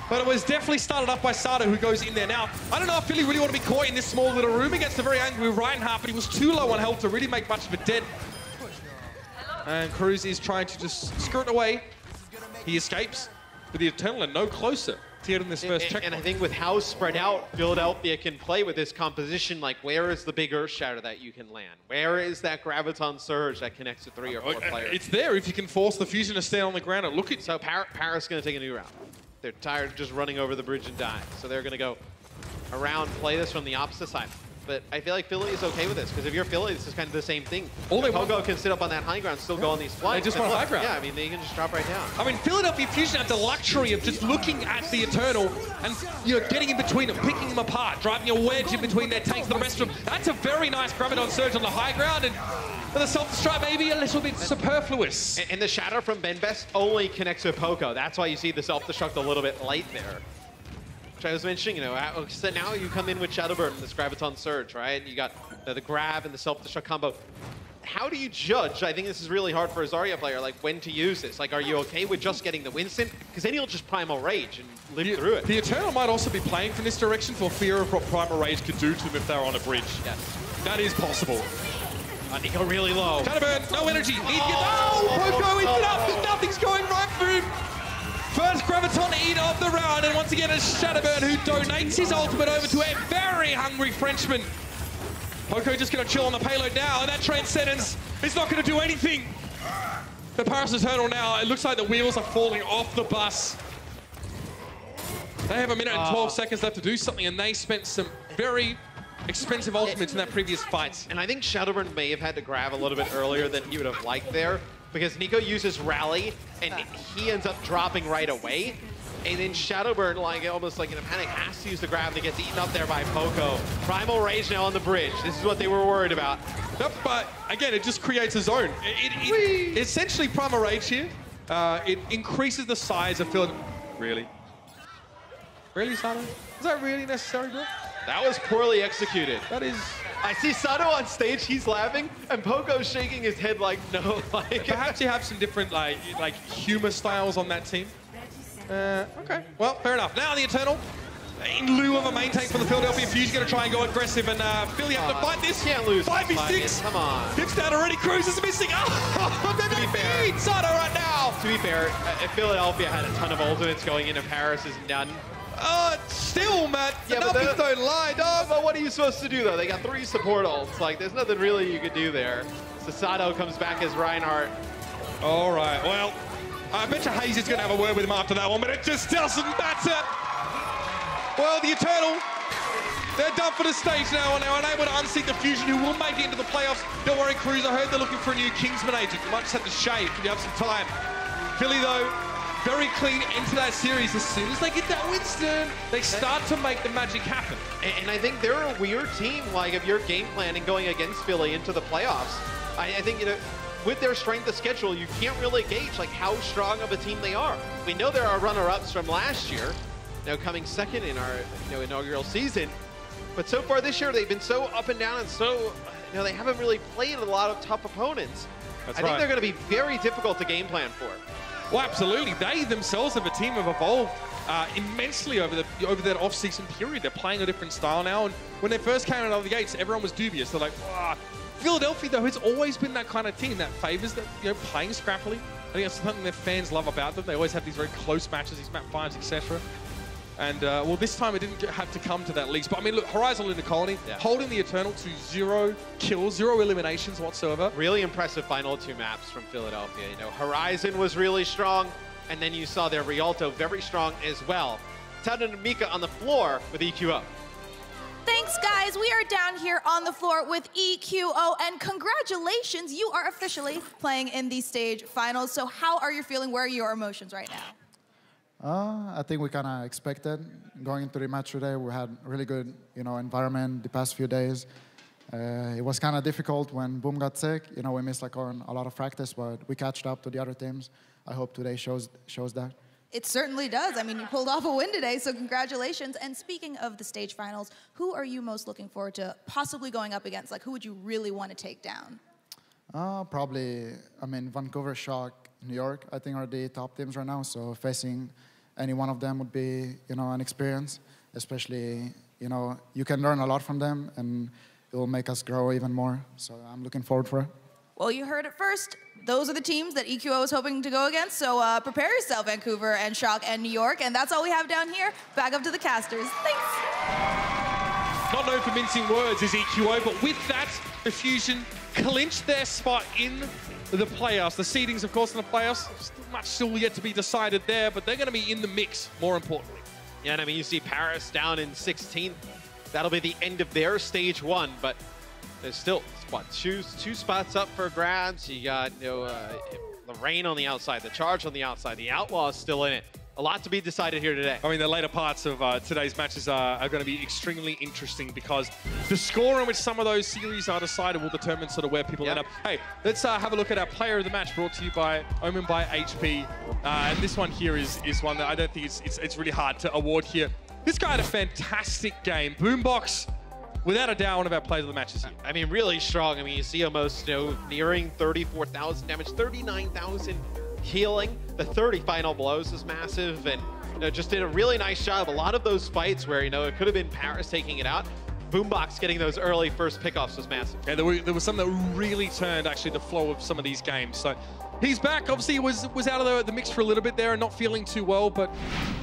But it was definitely started up by Sato, who goes in there now. I don't know if Philly really want to be caught in this small little room against a very angry Reinhardt, but he was too low on health to really make much of a dent. And Cruz is trying to just skirt away. He escapes, but the Eternal are no closer to getting this first check. And I think with how spread out Philadelphia can play with this composition, like, where is the big Earth Shatter that you can land? Where is that Graviton Surge that connects to 3 or 4 players? It's there if you can force the Fusion to stand on the ground and look at. So Paris is going to take a new route. They're tired of just running over the bridge and dying. So they're going to go around, play this from the opposite side. But I feel like Philly is okay with this, because if you're Philly, this is kind of the same thing. Pogo can sit up on that high ground, still go on these flights. They just want high ground. Yeah, I mean, they can just drop right down. I mean, Philadelphia Fusion have the luxury of just looking at the Eternal and, you know, getting in between them, picking them apart, driving a wedge in between their tanks and the rest of them. That's a very nice Graviton Surge on the high ground, and the self-destruct maybe a little bit superfluous. And the Shatter from Benbest only connects with Poco. That's why you see the self-destruct a little bit late there. Which I was mentioning, you know, so now you come in with Shadowburn and this Graviton Surge, right? You got the grab and the self-destruct combo. How do you judge? I think this is really hard for a Zarya player, like, when to use this. Like, are you okay with just getting the Winston? Because then he'll just Primal Rage and live through it. The Eternal might also be playing from this direction for fear of what Primal Rage could do to them if they were on a bridge. Yes. That is possible. Nico really low. Shadowburn, no energy. Poco eats it up. Nothing's going right for him. First Graviton eat of the round, and once again it's Shadowburn who donates his ultimate over to a very hungry Frenchman. Poco just going to chill on the payload now, and that Transcendence is not going to do anything. The Paris Eternal now, it looks like the wheels are falling off the bus. They have 1 minute and 12 seconds left to do something, and they spent some very expensive ultimates in that previous fight. And I think Shadowburn may have had to grab a little bit earlier than he would have liked there, because Nico uses Rally, and he ends up dropping right away. And then Shadowburn, like, almost like in a panic, has to use the grab, and he gets eaten up there by Poco. Primal Rage now on the bridge. This is what they were worried about. Yep, but again, it just creates a zone. It essentially, Primal Rage here, it increases the size of Philadelphia. Really? Really, Sato? Is that really necessary, bro? That was poorly executed. That is... I see Sato on stage, he's laughing, and Poco's shaking his head like, no. Like, perhaps you have some different, like humor styles on that team. Okay, well, fair enough. Now the Eternal in lieu of a main tank for the Philadelphia Fusion, going to try and go aggressive, and Philly have to fight this. Can't lose. 5v6. Come on. Dips down already. Cruz is missing. Oh, they're going to beat Sato right now. To be fair, if Philadelphia had a ton of ultimates going into Paris isn't done. Still, Matt. Yeah, the numbers don't lie, dog. But what are you supposed to do, though? They got 3 support ults. Like, there's nothing really you could do there. So Sato comes back as Reinhardt. All right, well, I bet you Hayes is going to have a word with him after that one, but it just doesn't matter. Well, the Eternal, they're done for the stage now, and they're unable to unseat the Fusion, who will make it into the playoffs. Don't worry, Cruz, I heard they're looking for a new Kingsman agent. You might just have to shave if you have some time. Philly, though, very clean into that series. As soon as they get that Winston, they start to make the magic happen. And I think they're a weird team, like, if you're game planning going against Philly into the playoffs. I think, you know, with their strength of schedule, you can't really gauge, like, how strong of a team they are. We know there are runner-ups from last year, now coming second in our, inaugural season. But so far this year, they've been so up and down and so, they haven't really played a lot of tough opponents. I think they're going to be very difficult to game plan for. Well, absolutely. They themselves have a team have evolved immensely over that off-season period. They're playing a different style now. And when they first came out of the gates, everyone was dubious. They're like, wow. Philadelphia, though, has always been that kind of team that favors them, playing scrappily. I think that's something that fans love about them. They always have these very close matches, these map 5s, etc. And, well, this time it didn't have to come to that least. But, I mean, look, Horizon in the Colony, holding the Eternal to 0 kills, 0 eliminations whatsoever. Really impressive final 2 maps from Philadelphia. Horizon was really strong, and then you saw their Rialto very strong as well. Tad and Mika on the floor with EQO. Thanks, guys. We are down here on the floor with EQO, and congratulations, you are officially playing in the stage finals. So how are you feeling? Where are your emotions right now? I think we kind of expected going into the match today. We had really good, environment the past few days. It was kind of difficult when Boom got sick. We missed a lot of practice, but we catched up to the other teams. I hope today shows that. It certainly does. I mean, you pulled off a win today, so congratulations. And speaking of the stage finals, who are you most looking forward to possibly going up against? Like, who would you really want to take down? Probably, Vancouver, Shock, New York, I think are the top teams right now. So facing any one of them would be, an experience. Especially, you can learn a lot from them, and it will make us grow even more. So I'm looking forward for it. Well, you heard it first. Those are the teams that EQO is hoping to go against. So prepare yourself, Vancouver and Shock and New York. And that's all we have down here. Back up to the casters. Thanks. Not known for mincing words is EQO, but with that, the Fusion clinched their spot in the playoffs. The seedings, of course, in the playoffs, still yet to be decided there, but they're going to be in the mix, more importantly. Yeah, and I mean, you see Paris down in 16th. That'll be the end of their stage 1, but there's still, two spots up for grabs. You got, Lorraine on the outside, the Charge on the outside, the Outlaws still in it. A lot to be decided here today. I mean, the later parts of today's matches are going to be extremely interesting because the score in which some of those series are decided will determine sort of where people end up. Hey, let's have a look at our player of the match, brought to you by Omen by HP. And this one here is one that I don't think it's really hard to award here. This guy had a fantastic game. Boombox, without a doubt, one of our players of the matches here. I mean, really strong. I mean, you see almost, nearing 34,000 damage, 39,000 healing. The 30 final blows is massive, and just did a really nice job. A lot of those fights where it could have been Paris taking it out, Boombox getting those early first pickoffs was massive. Yeah, there was some that really turned actually the flow of some of these games. So he's back. Obviously, he was out of the mix for a little bit there and not feeling too well, but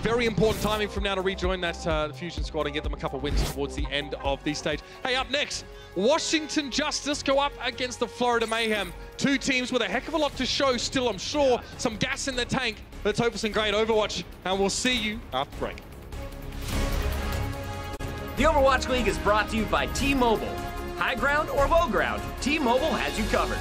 very important timing from now to rejoin that Fusion squad and get them a couple wins towards the end of the stage. Hey, up next, Washington Justice go up against the Florida Mayhem. 2 teams with a heck of a lot to show still, I'm sure. Some gas in the tank. Let's hope for some great Overwatch, and we'll see you after break. The Overwatch League is brought to you by T-Mobile. High ground or low ground, T-Mobile has you covered.